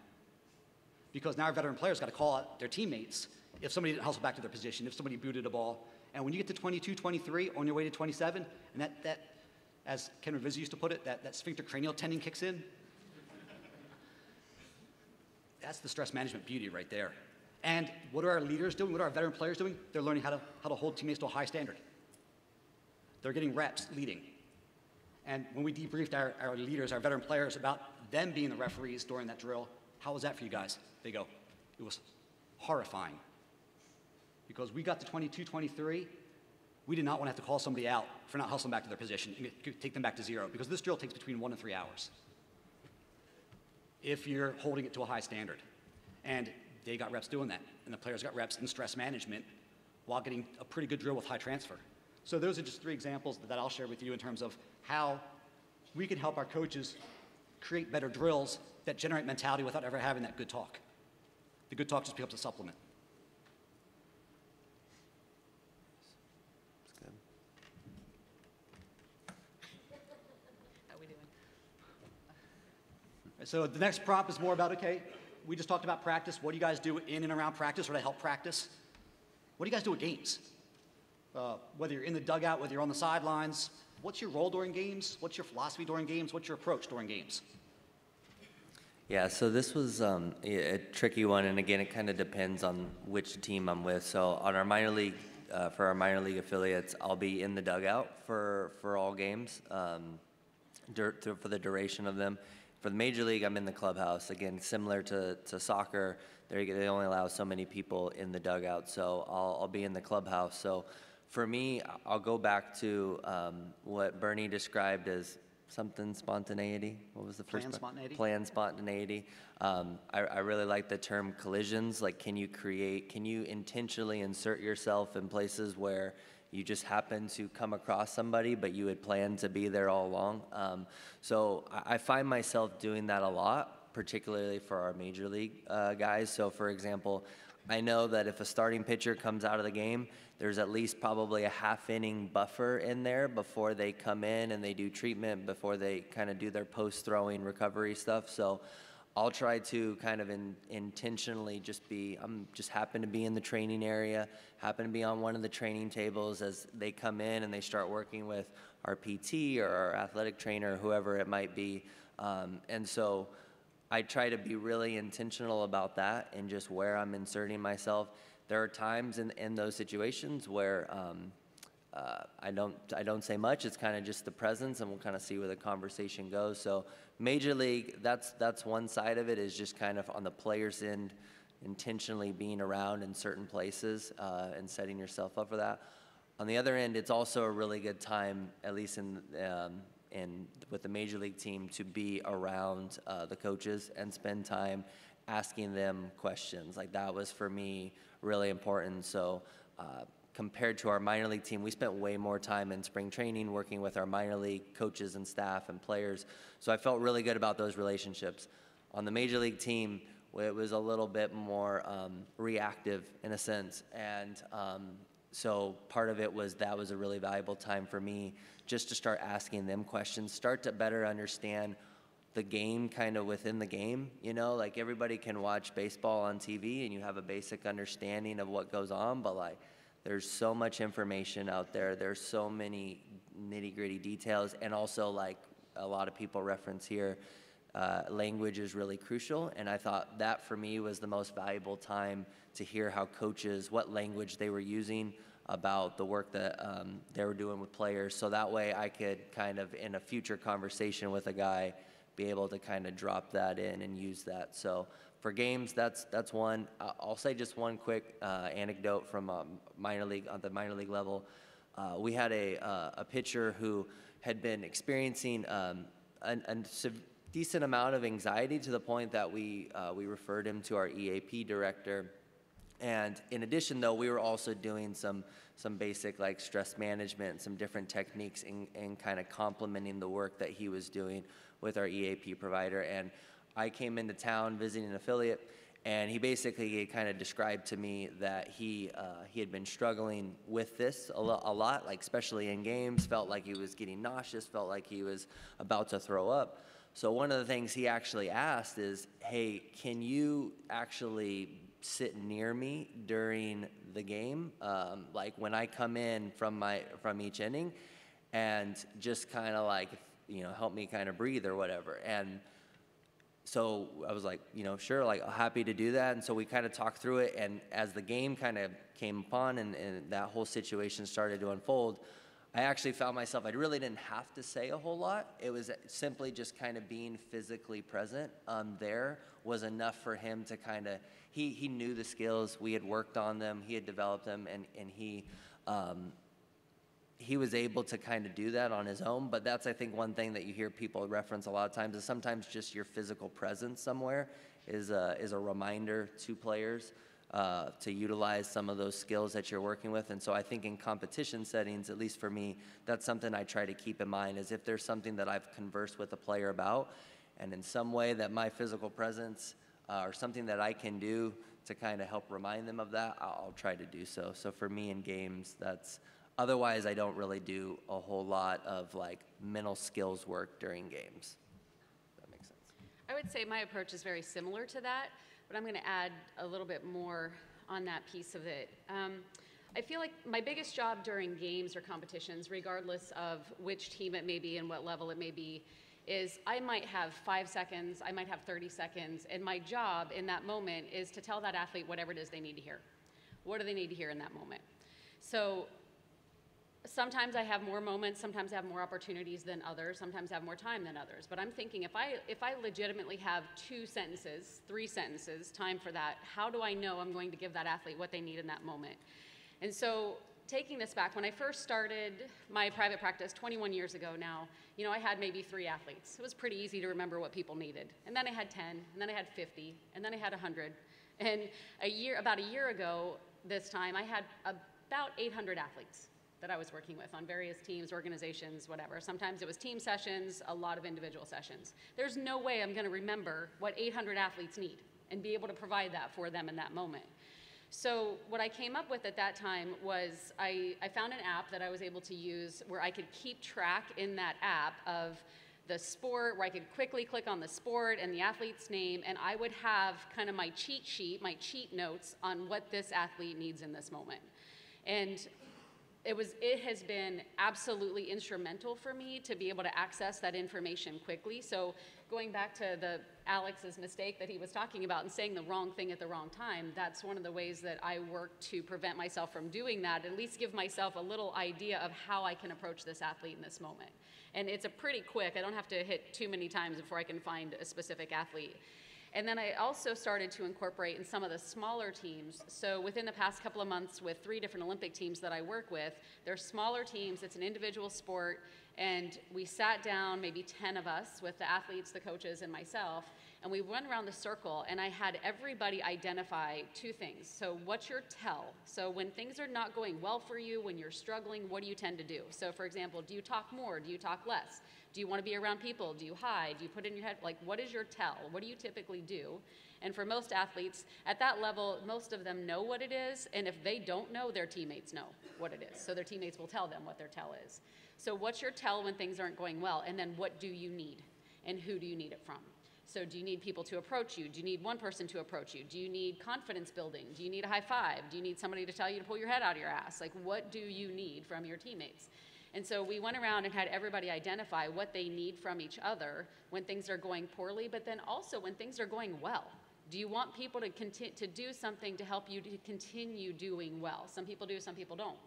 [SPEAKER 1] Because now our veteran players got to call out their teammates if somebody didn't hustle back to their position, if somebody booted a ball. And when you get to 22, 23, on your way to 27, and that as Ken Revizzi used to put it, that sphincter cranial tendon kicks in, that's the stress management beauty right there. And what are our leaders doing? What are our veteran players doing? They're learning how to hold teammates to a high standard. They're getting reps leading. And when we debriefed our leaders, our veteran players, about them being the referees during that drill, how was that for you guys? They go, it was horrifying. Because we got to 22, 23, we did not want to have to call somebody out for not hustling back to their position and take them back to 0, because this drill takes between 1 and 3 hours if you're holding it to a high standard. And they got reps doing that, and the players got reps in stress management while getting a pretty good drill with high transfer. So those are just 3 examples that I'll share with you in terms of how we can help our coaches create better drills that generate mentality without ever having that good talk. The good talk just becomes a supplement.
[SPEAKER 4] That's good.
[SPEAKER 2] How we doing?
[SPEAKER 1] So the next prompt is more about, okay, we just talked about practice. What do you guys do in and around practice or to help practice? What do you guys do at games? Whether you're in the dugout, whether you're on the sidelines, what's your role during games? What's your philosophy during games? What's your approach during games?
[SPEAKER 4] Yeah, so this was a tricky one, and again, it kind of depends on which team I'm with. So on our minor league, for our minor league affiliates, I'll be in the dugout for all games for the duration of them. For the major league, I'm in the clubhouse. Again, similar to soccer, they only allow so many people in the dugout, so I'll be in the clubhouse. So for me, I'll go back to what Bernie described as something spontaneity. What was the first
[SPEAKER 1] Planned spontaneity?
[SPEAKER 4] Planned spontaneity. I really like the term collisions. Like, can you intentionally insert yourself in places where you just happen to come across somebody, but you had planned to be there all along. So I find myself doing that a lot, particularly for our major league guys. So for example, I know that if a starting pitcher comes out of the game, there's at least probably a half inning buffer in there before they come in and they do treatment, before they kind of do their post-throwing recovery stuff. So I'll try to kind of intentionally just happen to be in the training area, happen to be on one of the training tables as they come in and they start working with our PT or our athletic trainer, whoever it might be. And so I try to be really intentional about that and just where I'm inserting myself. There are times in those situations where I don't say much. It's kind of just the presence, and we'll kind of see where the conversation goes. So major league, that's one side of it, is just kind of on the player's end, intentionally being around in certain places and setting yourself up for that. On the other end, it's also a really good time, at least in with the major league team, to be around the coaches and spend time asking them questions. Like, that was for me really important. So compared to our minor league team, we spent way more time in spring training working with our minor league coaches and staff and players. So I felt really good about those relationships. On the major league team, it was a little bit more reactive in a sense. And so part of it was that was a really valuable time for me, just to start asking them questions, start to better understand the game kind of within the game. You know, like, everybody can watch baseball on TV and you have a basic understanding of what goes on, but like, there's so much information out there. There's so many nitty-gritty details, and also, like a lot of people reference here, language is really crucial, and I thought that for me was the most valuable time to hear how coaches, what language they were using about the work that they were doing with players, so that way I could kind of, in a future conversation with a guy, be able to kind of drop that in and use that. So for games, that's one. I'll say just one quick anecdote from minor league, on the minor league level. We had a pitcher who had been experiencing a decent amount of anxiety, to the point that we referred him to our EAP director. And in addition, though, we were also doing some basic, like, stress management, some different techniques in kind of complementing the work that he was doing with our EAP provider. And I came into town visiting an affiliate, and he basically kind of described to me that he had been struggling with this a lot, like, especially in games, felt like he was getting nauseous, felt like he was about to throw up. So one of the things he actually asked is, hey, can you actually sit near me during the game, like when I come in from each inning, and just kind of like, you know, help me kind of breathe or whatever. And so I was like, you know, sure, like, happy to do that. And so we kind of talked through it, and as the game kind of came upon and that whole situation started to unfold, I actually found myself, I really didn't have to say a whole lot. It was simply just kind of being physically present there was enough for him to kind of, he knew the skills, we had worked on them, he had developed them, and he was able to kind of do that on his own. But that's, I think, one thing that you hear people reference a lot of times, is sometimes just your physical presence somewhere is a reminder to players to utilize some of those skills that you're working with. And so I think in competition settings, at least for me, that's something I try to keep in mind, is if there's something that I've conversed with a player about, and in some way that my physical presence or something that I can do to kind of help remind them of that, I'll try to do so. So for me in games, that's, otherwise I don't really do a whole lot of, like, mental skills work during games. If that makes sense.
[SPEAKER 2] I would say my approach is very similar to that, but I'm going to add a little bit more on that piece of it. I feel like my biggest job during games or competitions, regardless of which team it may be and what level it may be, is I might have 5 seconds, I might have 30 seconds, and my job in that moment is to tell that athlete whatever it is they need to hear. What do they need to hear in that moment? So sometimes I have more moments, sometimes I have more opportunities than others, sometimes I have more time than others. But I'm thinking, if I legitimately have 2 sentences, 3 sentences, time for that, how do I know I'm going to give that athlete what they need in that moment? And so taking this back, when I first started my private practice 21 years ago now, you know, I had maybe 3 athletes. It was pretty easy to remember what people needed. And then I had 10, and then I had 50, and then I had 100. And about a year ago this time, I had about 800 athletes. that I was working with on various teams, organizations, whatever. Sometimes it was team sessions, a lot of individual sessions. There's no way I'm gonna remember what 800 athletes need and be able to provide that for them in that moment. So what I came up with at that time was I found an app that I was able to use where I could keep track in that app of the sport, where I could quickly click on the sport and the athlete's name, and I would have kind of my cheat sheet, my cheat notes on what this athlete needs in this moment. And it has been absolutely instrumental for me to be able to access that information quickly. So going back to Alex's mistake that he was talking about and saying the wrong thing at the wrong time, that's one of the ways that I work to prevent myself from doing that, at least give myself a little idea of how I can approach this athlete in this moment. And it's a pretty quick, I don't have to hit too many times before I can find a specific athlete. And then I also started to incorporate in some of the smaller teams. So within the past couple of months with 3 different Olympic teams that I work with, they're smaller teams, it's an individual sport, and we sat down, maybe 10 of us, with the athletes, the coaches, and myself, and we went around the circle, and I had everybody identify 2 things. So what's your tell? So when things are not going well for you, when you're struggling, what do you tend to do? So for example, do you talk more? Do you talk less? Do you want to be around people? Do you hide? Do you put in your head, like, what is your tell? What do you typically do? And for most athletes, at that level, most of them know what it is, and if they don't know, their teammates know what it is. So their teammates will tell them what their tell is. So what's your tell when things aren't going well? And then what do you need? And who do you need it from? So do you need people to approach you? Do you need one person to approach you? Do you need confidence building? Do you need a high five? Do you need somebody to tell you to pull your head out of your ass? Like, what do you need from your teammates? And so we went around and had everybody identify what they need from each other when things are going poorly, but then also when things are going well. Do you want people to do something to help you to continue doing well? Some people do, some people don't.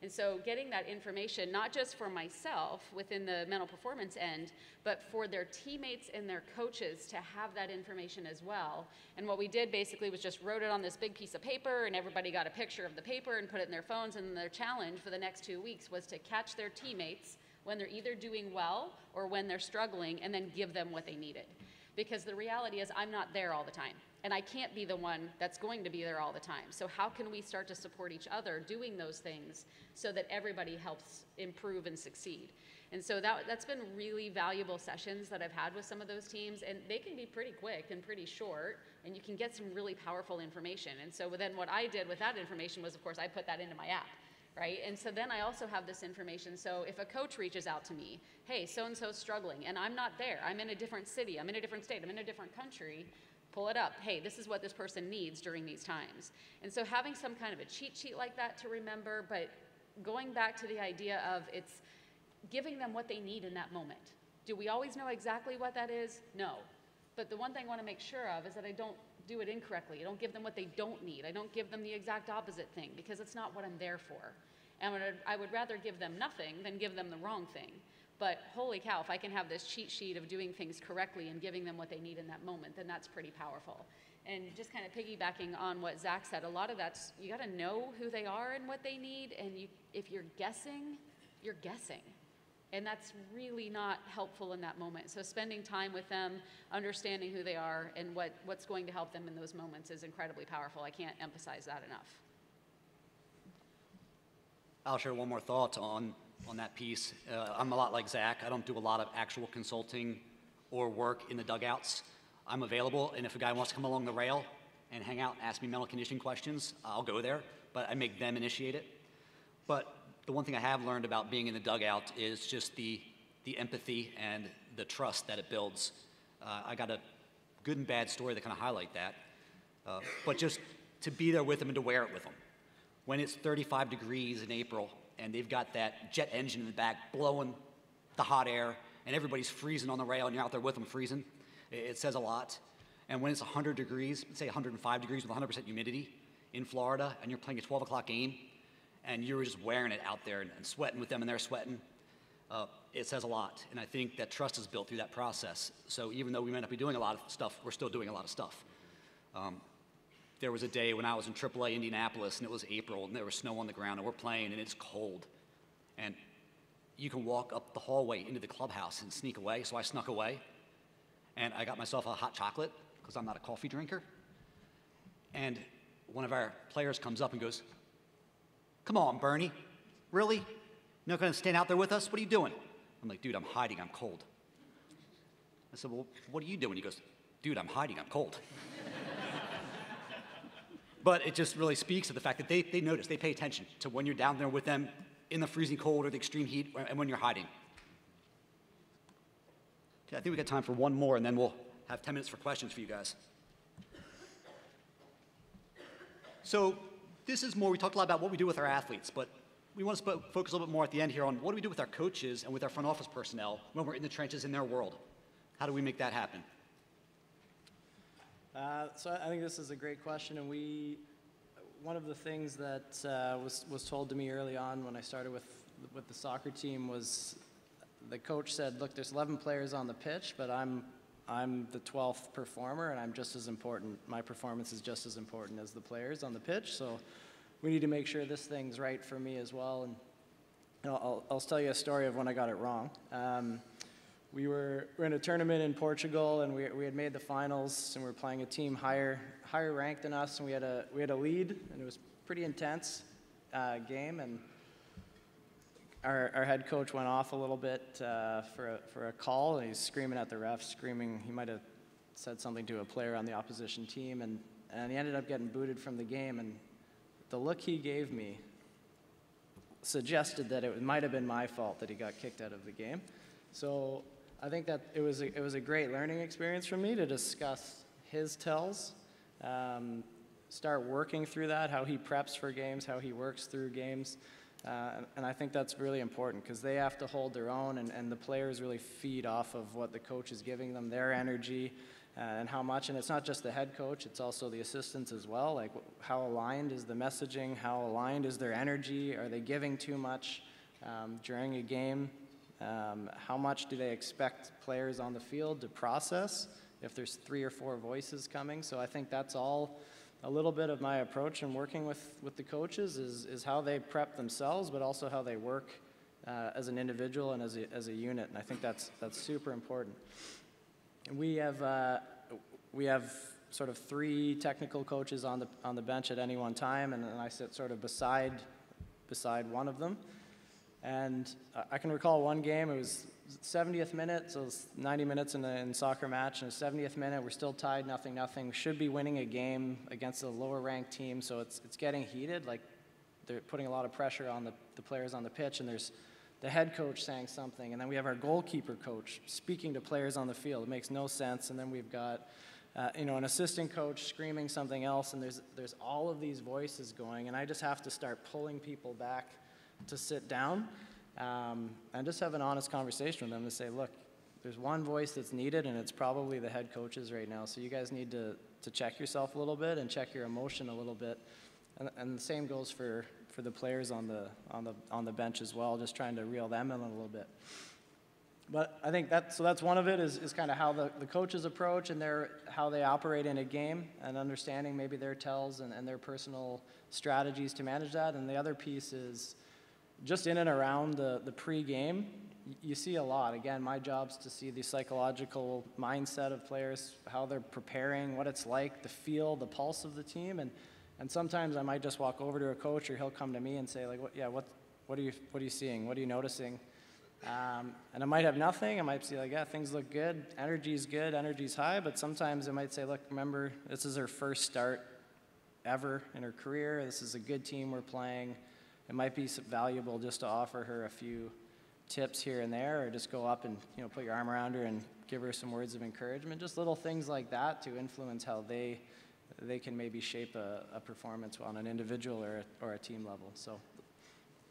[SPEAKER 2] And so getting that information, not just for myself within the mental performance end, but for their teammates and their coaches to have that information as well. And what we did basically was just wrote it on this big piece of paper, and everybody got a picture of the paper and put it in their phones, and their challenge for the next 2 weeks was to catch their teammates when they're either doing well or when they're struggling, and then give them what they needed. Because the reality is I'm not there all the time. And I can't be the one that's going to be there all the time. So how can we start to support each other doing those things so that everybody helps improve and succeed? And so that's been really valuable sessions that I've had with some of those teams, and they can be pretty quick and pretty short, and you can get some really powerful information. And so then what I did with that information was, of course, I put that into my app, right? And so then I also have this information, so if a coach reaches out to me, hey, so-and-so's struggling, and I'm not there, I'm in a different city, I'm in a different state, I'm in a different country, pull it up. Hey, this is what this person needs during these times. And so having some kind of a cheat sheet like that to remember, but going back to the idea of it's giving them what they need in that moment. Do we always know exactly what that is? No. But the one thing I want to make sure of is that I don't do it incorrectly. I don't give them what they don't need. I don't give them the exact opposite thing, because it's not what I'm there for. And I would rather give them nothing than give them the wrong thing. But holy cow, if I can have this cheat sheet of doing things correctly and giving them what they need in that moment, then that's pretty powerful. And just kind of piggybacking on what Zach said, a lot of that's, you got to know who they are and what they need, and if you're guessing, you're guessing. And that's really not helpful in that moment. So spending time with them, understanding who they are and what's going to help them in those moments is incredibly powerful. I can't emphasize that enough.
[SPEAKER 1] I'll share one more thought on that piece. I'm a lot like Zach. I don't do a lot of actual consulting or work in the dugouts. I'm available, and if a guy wants to come along the rail and hang out and ask me mental conditioning questions, I'll go there, but I make them initiate it. But the one thing I have learned about being in the dugout is just the empathy and the trust that it builds. I got a good and bad story that kind of highlight that, but just to be there with them and to wear it with them. When it's 35 degrees in April and they've got that jet engine in the back blowing the hot air and everybody's freezing on the rail and you're out there with them freezing, it says a lot. And when it's 100 degrees, say 105 degrees with 100% humidity in Florida, and you're playing a 12 o'clock game and you're just wearing it out there and sweating with them and they're sweating, it says a lot. And I think that trust is built through that process. So even though we might not be doing a lot of stuff, we're still doing a lot of stuff. There was a day when I was in AAA Indianapolis, and it was April, and there was snow on the ground, and we're playing, and it's cold. And you can walk up the hallway into the clubhouse and sneak away, so I snuck away. And I got myself a hot chocolate, because I'm not a coffee drinker. And one of our players comes up and goes, "Come on, Bernie, Really? You're not going to stand out there with us? What are you doing? I'm like, dude, I'm hiding, I'm cold. I said, well, what are you doing? He goes, dude, I'm hiding, I'm cold. But it just really speaks to the fact that they notice, they pay attention to when you're down there with them in the freezing cold or the extreme heat, and when you're hiding. Okay, I think we got time for one more, and then we'll have 10 minutes for questions for you guys. So this is more, we talked a lot about what we do with our athletes, but we want to focus a little bit more at the end here on what do we do with our coaches and with our front office personnel when we're in the trenches in their world. How do we make that happen?
[SPEAKER 3] So I think this is a great question, and one of the things that was told to me early on when I started with the soccer team was the coach said, look, there's 11 players on the pitch, but I'm the 12th performer, and I'm just as important. My performance is just as important as the players on the pitch, so we need to make sure this thing's right for me as well. And I'll tell you a story of when I got it wrong. We were in a tournament in Portugal, and we had made the finals, and we were playing a team higher ranked than us, and we had a lead, and it was a pretty intense game. And our head coach went off a little bit for a call, and he's screaming at the ref, screaming. He might have said something to a player on the opposition team, and he ended up getting booted from the game. And the look he gave me suggested that it might have been my fault that he got kicked out of the game. So I think that it was a great learning experience for me to discuss his tells, start working through that, how he preps for games, how he works through games. And I think that's really important because they have to hold their own, and the players really feed off of what the coach is giving them, their energy, and how much. And it's not just the head coach, it's also the assistants as well. Like, how aligned is the messaging? How aligned is their energy? Are they giving too much during a game? How much do they expect players on the field to process if there's 3 or 4 voices coming? So I think that's all a little bit of my approach in working with the coaches is how they prep themselves, but also how they work as an individual and as a unit. And I think that's super important. And we have sort of 3 technical coaches on the bench at any one time, and I sit sort of beside one of them. And I can recall one game, it was 70th minute, so it's 90 minutes in soccer match, and the 70th minute, we're still tied 0-0. We should be winning a game against a lower ranked team, so it's getting heated. Like, they're putting a lot of pressure on the players on the pitch, and there's the head coach saying something, and then we have our goalkeeper coach speaking to players on the field. It makes no sense, and then we've got an assistant coach screaming something else, and there's all of these voices going, and I just have to start pulling people back to sit down and just have an honest conversation with them to say, look, there's one voice that's needed, and it's probably the head coaches right now. So you guys need to check yourself a little bit and check your emotion a little bit. And the same goes for the players on the bench as well, just trying to reel them in a little bit. But I think that's one of it is kind of how the coaches approach and how they operate in a game, and understanding maybe their tells and their personal strategies to manage that. And the other piece is just in and around the pre-game, you see a lot. Again, my job's to see the psychological mindset of players, how they're preparing, what it's like, the feel, the pulse of the team. And sometimes I might just walk over to a coach, or he'll come to me and say, like, what are you seeing? What are you noticing? And I might have nothing. I might say, like, yeah, things look good. Energy's good. Energy's high. But sometimes I might say, look, remember, this is her first start ever in her career. This is a good team we're playing. It might be valuable just to offer her a few tips here and there, or just go up and put your arm around her and give her some words of encouragement. Just little things like that to influence how they can maybe shape a performance on an individual or a team level. So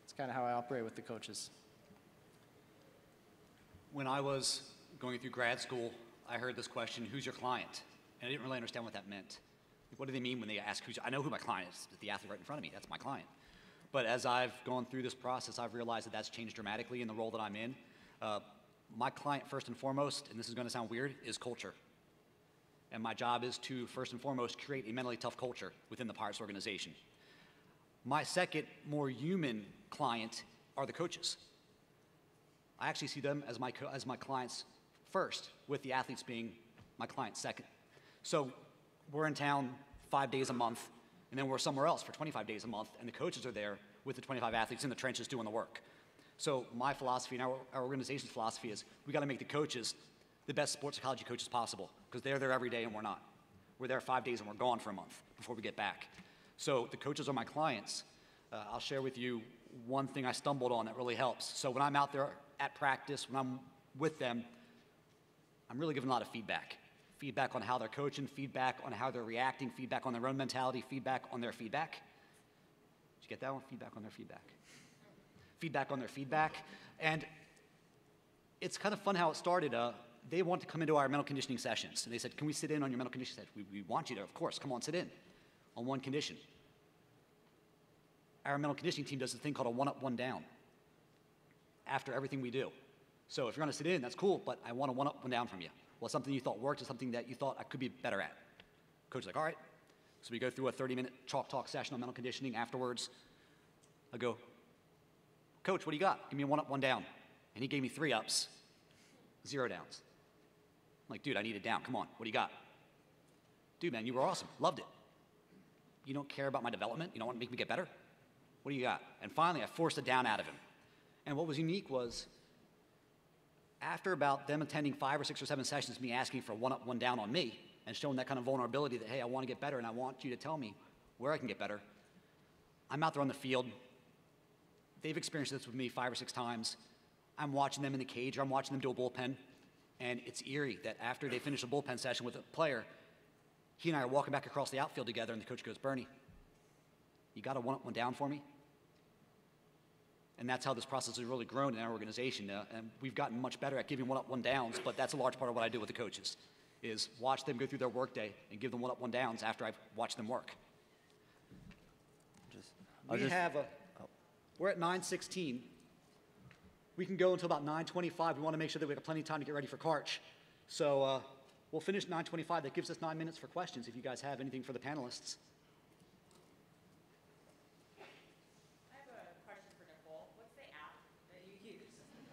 [SPEAKER 3] it's kind of how I operate with the coaches.
[SPEAKER 1] When I was going through grad school, I heard this question, who's your client? And I didn't really understand what that meant. What do they mean when they ask I know who my client is, the athlete right in front of me, that's my client. But as I've gone through this process, I've realized that that's changed dramatically in the role that I'm in. My client, first and foremost, and this is going to sound weird, is culture. And my job is to, first and foremost, create a mentally tough culture within the Pirates organization. My second, more human client are the coaches. I actually see them as my clients first, with the athletes being my clients second. So we're in town 5 days a month, and then we're somewhere else for 25 days a month, and the coaches are there with the 25 athletes in the trenches doing the work. So my philosophy and our organization's philosophy is we got to make the coaches the best sports psychology coaches possible, because they're there every day and we're not. We're there 5 days and we're gone for a month before we get back. So the coaches are my clients. I'll share with you one thing I stumbled on that really helps. So when I'm out there at practice, when I'm with them, I'm really giving a lot of feedback. Feedback on how they're coaching, feedback on how they're reacting, feedback on their own mentality, feedback on their feedback. Did you get that one? Feedback on their feedback. Feedback on their feedback. And it's kind of fun how it started. They want to come into our mental conditioning sessions. And they said, can we sit in on your mental conditioning session? We want you to, of course. Come on, sit in on one condition. Our mental conditioning team does a thing called a one-up, one-down after everything we do. So if you're going to sit in, that's cool, but I want a one-up, one-down from you. Well, something you thought worked is something that you thought I could be better at. Coach is like, all right. So we go through a 30-minute chalk talk session on mental conditioning. Afterwards, I go, Coach, what do you got? Give me a one-up, one-down. And he gave me 3 ups, 0 downs. I'm like, dude, I need it down. Come on, what do you got? Dude, man, you were awesome. Loved it. You don't care about my development? You don't want to make me get better? What do you got? And finally, I forced a down out of him. And what was unique was, after about them attending 5 or 6 or 7 sessions, me asking for one up, one down on me, and showing that kind of vulnerability that, hey, I want to get better, and I want you to tell me where I can get better. I'm out there on the field. They've experienced this with me 5 or 6 times. I'm watching them in the cage, or I'm watching them do a bullpen, and it's eerie that after they finish a bullpen session with a player, he and I are walking back across the outfield together, and the coach goes, Bernie, you got a one up, one down for me? And that's how this process has really grown in our organization. And we've gotten much better at giving one up, one downs, but that's a large part of what I do with the coaches, is watch them go through their workday and give them one up, one downs after I've watched them work. We're at 9:16. We can go until about 9:25. We want to make sure that we have plenty of time to get ready for Karch. So we'll finish 9:25. That gives us 9 minutes for questions if you guys have anything for the panelists.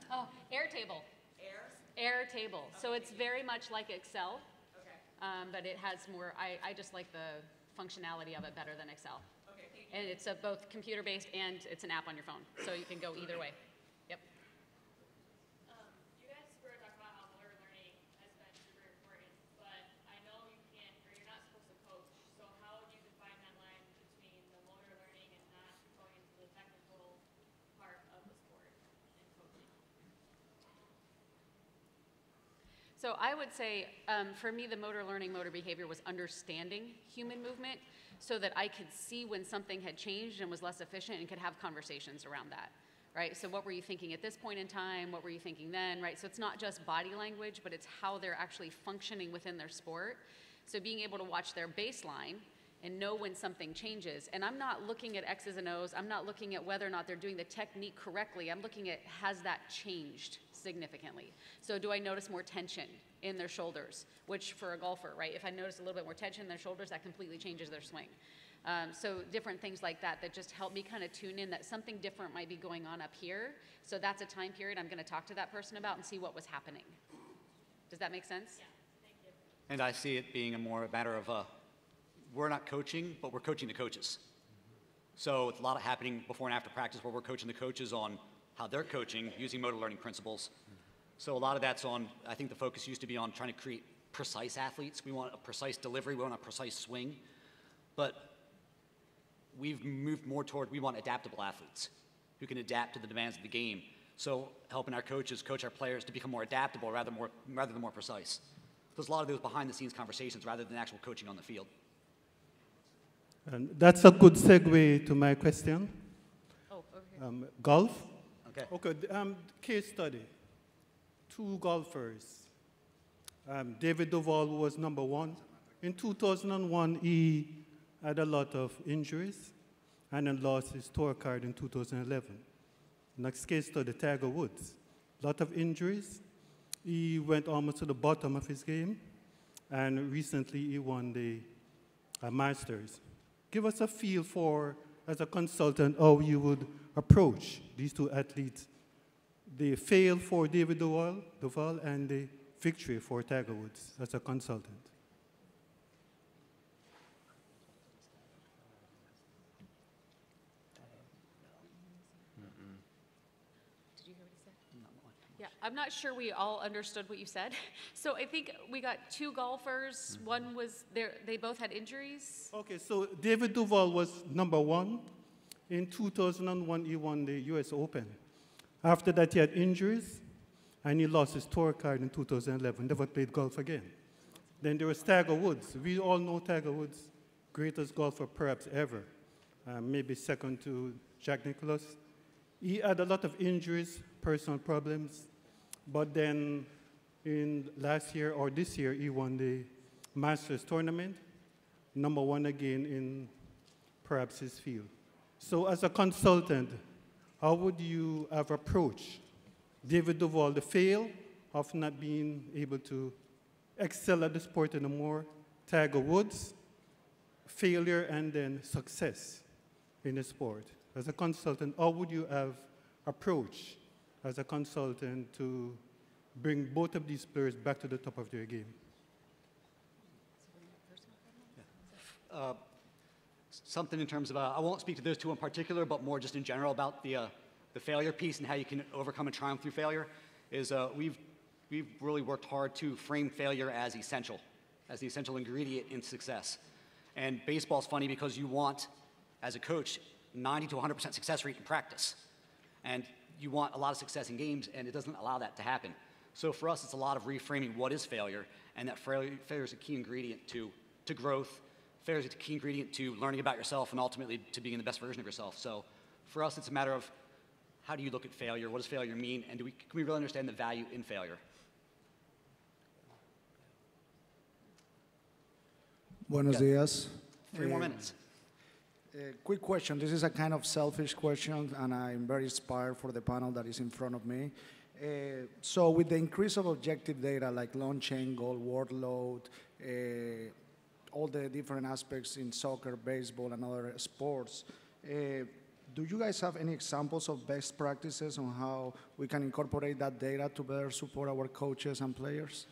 [SPEAKER 2] Oh, Airtable. Airtable. So it's very much like Excel, but it has more, I just like the functionality of it better than Excel.
[SPEAKER 5] Okay, thank you.
[SPEAKER 2] And it's both computer-based and it's an app on your phone, so you can go either way. Yep.
[SPEAKER 5] You guys were talking about how motor learning has been super important, but I know you can't, or you're not supposed to coach, so how do you define that line between the motor learning and not going into the technical part of the sport and coaching?
[SPEAKER 2] So I would say, for me, the motor learning, motor behavior was understanding human movement so that I could see when something had changed and was less efficient and could have conversations around that, right? So what were you thinking at this point in time? What were you thinking then, right? So it's not just body language, but it's how they're actually functioning within their sport. So being able to watch their baseline and know when something changes. And I'm not looking at X's and O's. I'm not looking at whether or not they're doing the technique correctly. I'm looking at, has that changed significantly? So do I notice more tension in their shoulders, which for a golfer, right? If I notice a little bit more tension in their shoulders, that completely changes their swing. So different things like that that just help me kind of tune in that something different might be going on up here. So that's a time period I'm going to talk to that person about and see what was happening. Does that make sense?
[SPEAKER 5] Yeah, thank you.
[SPEAKER 1] And I see it being a matter of, we're not coaching, but we're coaching the coaches. So it's a lot of happening before and after practice where we're coaching the coaches on how they're coaching using motor learning principles. So a lot of that's on, I think the focus used to be on trying to create precise athletes. We want a precise delivery, we want a precise swing. But we've moved more toward, we want adaptable athletes who can adapt to the demands of the game. So helping our coaches coach our players to become more adaptable rather than more precise. There's a lot of those behind the scenes conversations rather than actual coaching on the field.
[SPEAKER 6] And that's a good segue to my question.
[SPEAKER 2] Oh, okay.
[SPEAKER 6] Golf?
[SPEAKER 1] Okay.
[SPEAKER 6] Okay, case study. 2 golfers. David Duval was #1. In 2001, he had a lot of injuries and then lost his tour card in 2011. Next case study, Tiger Woods. Lot of injuries. He went almost to the bottom of his game, and recently he won the Masters. Give us a feel for, as a consultant, how you would approach these 2 athletes. The fail for David Duval and the victory for Tiger Woods as a consultant.
[SPEAKER 2] I'm not sure we all understood what you said. So I think we got two golfers. One was there, they both had injuries.
[SPEAKER 6] Okay, so David Duval was number one. In 2001, he won the US Open. After that, he had injuries, and he lost his tour card in 2011, never played golf again. Then there was Tiger Woods. We all know Tiger Woods, greatest golfer perhaps ever, maybe second to Jack Nicklaus. He had a lot of injuries, personal problems, but then in last year or this year, he won the Masters tournament, number one again in perhaps his field. So as a consultant, how would you have approached David Duval, the fail of not being able to excel at the sport anymore, Tiger Woods, failure and then success in the sport? As a consultant, how would you have approached as a consultant to bring both of these players back to the top of their game?
[SPEAKER 1] Something in terms of, I won't speak to those two in particular, but more just in general about the failure piece and how you can overcome and triumph through failure, is we've really worked hard to frame failure as essential, as the essential ingredient in success. And baseball's funny because you want, as a coach, 90 to 100% success rate in practice. And you want a lot of success in games, and it doesn't allow that to happen. So for us, it's a lot of reframing what is failure, and that failure is a key ingredient to growth. Failure is a key ingredient to learning about yourself and ultimately to being the best version of yourself. So for us, it's a matter of how do you look at failure? What does failure mean? And can we really understand the value in failure?
[SPEAKER 7] Buenos días.
[SPEAKER 1] 3 more minutes.
[SPEAKER 7] Quick question. This is a kind of selfish question, and I'm very inspired for the panel that is in front of me. So with the increase of objective data like launch angle, workload, all the different aspects in soccer, baseball, and other sports, do you guys have any examples of best practices on how we can incorporate that data to better support our coaches and players?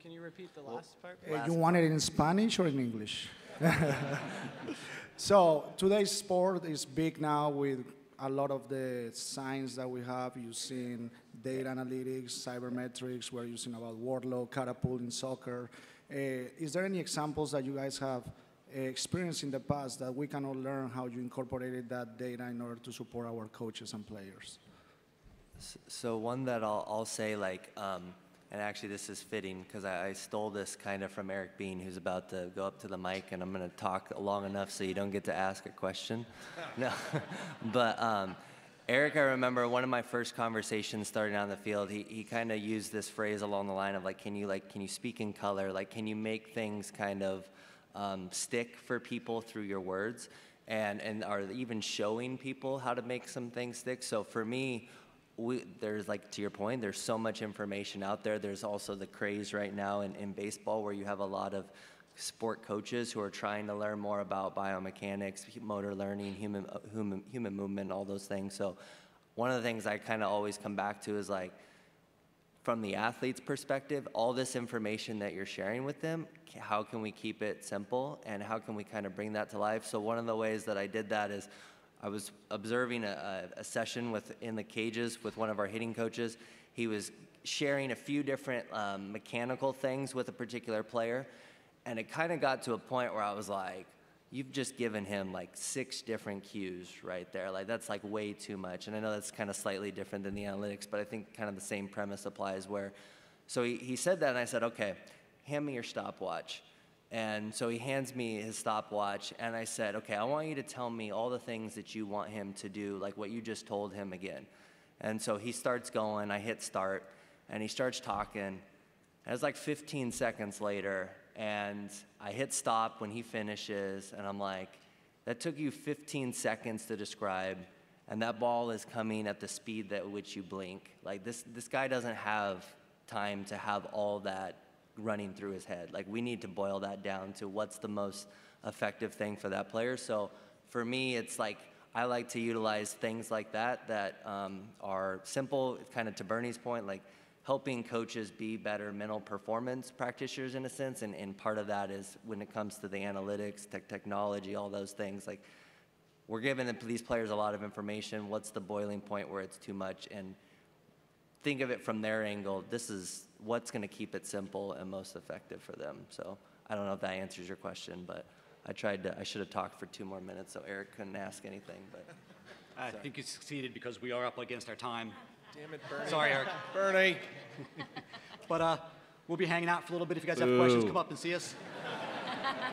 [SPEAKER 3] Can you repeat the last part?
[SPEAKER 7] You want it in Spanish or in English? So today's sport is big now with a lot of the science that we have using data analytics, cybermetrics. We're using about workload, catapult in soccer. Is there any examples that you guys have experienced in the past that we can all learn how you incorporated that data in order to support our coaches and players?
[SPEAKER 4] So one that I'll say, like, and actually this is fitting because I stole this kind of from Eric Bean, who's about to go up to the mic, and I'm going to talk long enough so you don't get to ask a question. No, but Eric, I remember one of my first conversations starting on the field, he kind of used this phrase along the line of like, can you speak in color? Like, can you make things kind of stick for people through your words, and are even showing people how to make some things stick? So for me, there's, like, to your point, there's so much information out there. There's also the craze right now in baseball where you have a lot of sport coaches who are trying to learn more about biomechanics, motor learning, human movement, all those things. So one of the things I kind of always come back to is, like, from the athlete's perspective, all this information that you're sharing with them, how can we keep it simple and how can we kind of bring that to life? So one of the ways that I did that is I was observing a session in the cages with one of our hitting coaches. He was sharing a few different mechanical things with a particular player, and it kind of got to a point where I was like, you've just given him like 6 different cues right there. Like, that's like way too much. And I know that's kind of slightly different than the analytics, but I think kind of the same premise applies where, so he said that, and I said, okay, hand me your stopwatch. And so he hands me his stopwatch, and I said, okay, I want you to tell me all the things that you want him to do, like what you just told him again. And so he starts going, I hit start, and he starts talking. And it's like 15 seconds later, and I hit stop when he finishes, and I'm like, that took you 15 seconds to describe, and that ball is coming at the speed at which you blink. Like, this guy doesn't have time to have all that running through his head. Like, we need to boil that down to what's the most effective thing for that player. So for me, it's like, I like to utilize things like that are simple, kind of to Bernie's point, like helping coaches be better mental performance practitioners in a sense. And part of that is when it comes to the analytics, technology, all those things, like we're giving these players a lot of information. What's the boiling point where it's too much? And think of it from their angle. This is what's going to keep it simple and most effective for them. So I don't know if that answers your question, but I should have talked for 2 more minutes so Eric couldn't ask anything. But
[SPEAKER 1] I think you succeeded because we are up against our time.
[SPEAKER 8] Damn it, Bernie.
[SPEAKER 1] Sorry, Eric.
[SPEAKER 8] Bernie.
[SPEAKER 1] But we'll be hanging out for a little bit. If you guys have questions, come up and see us.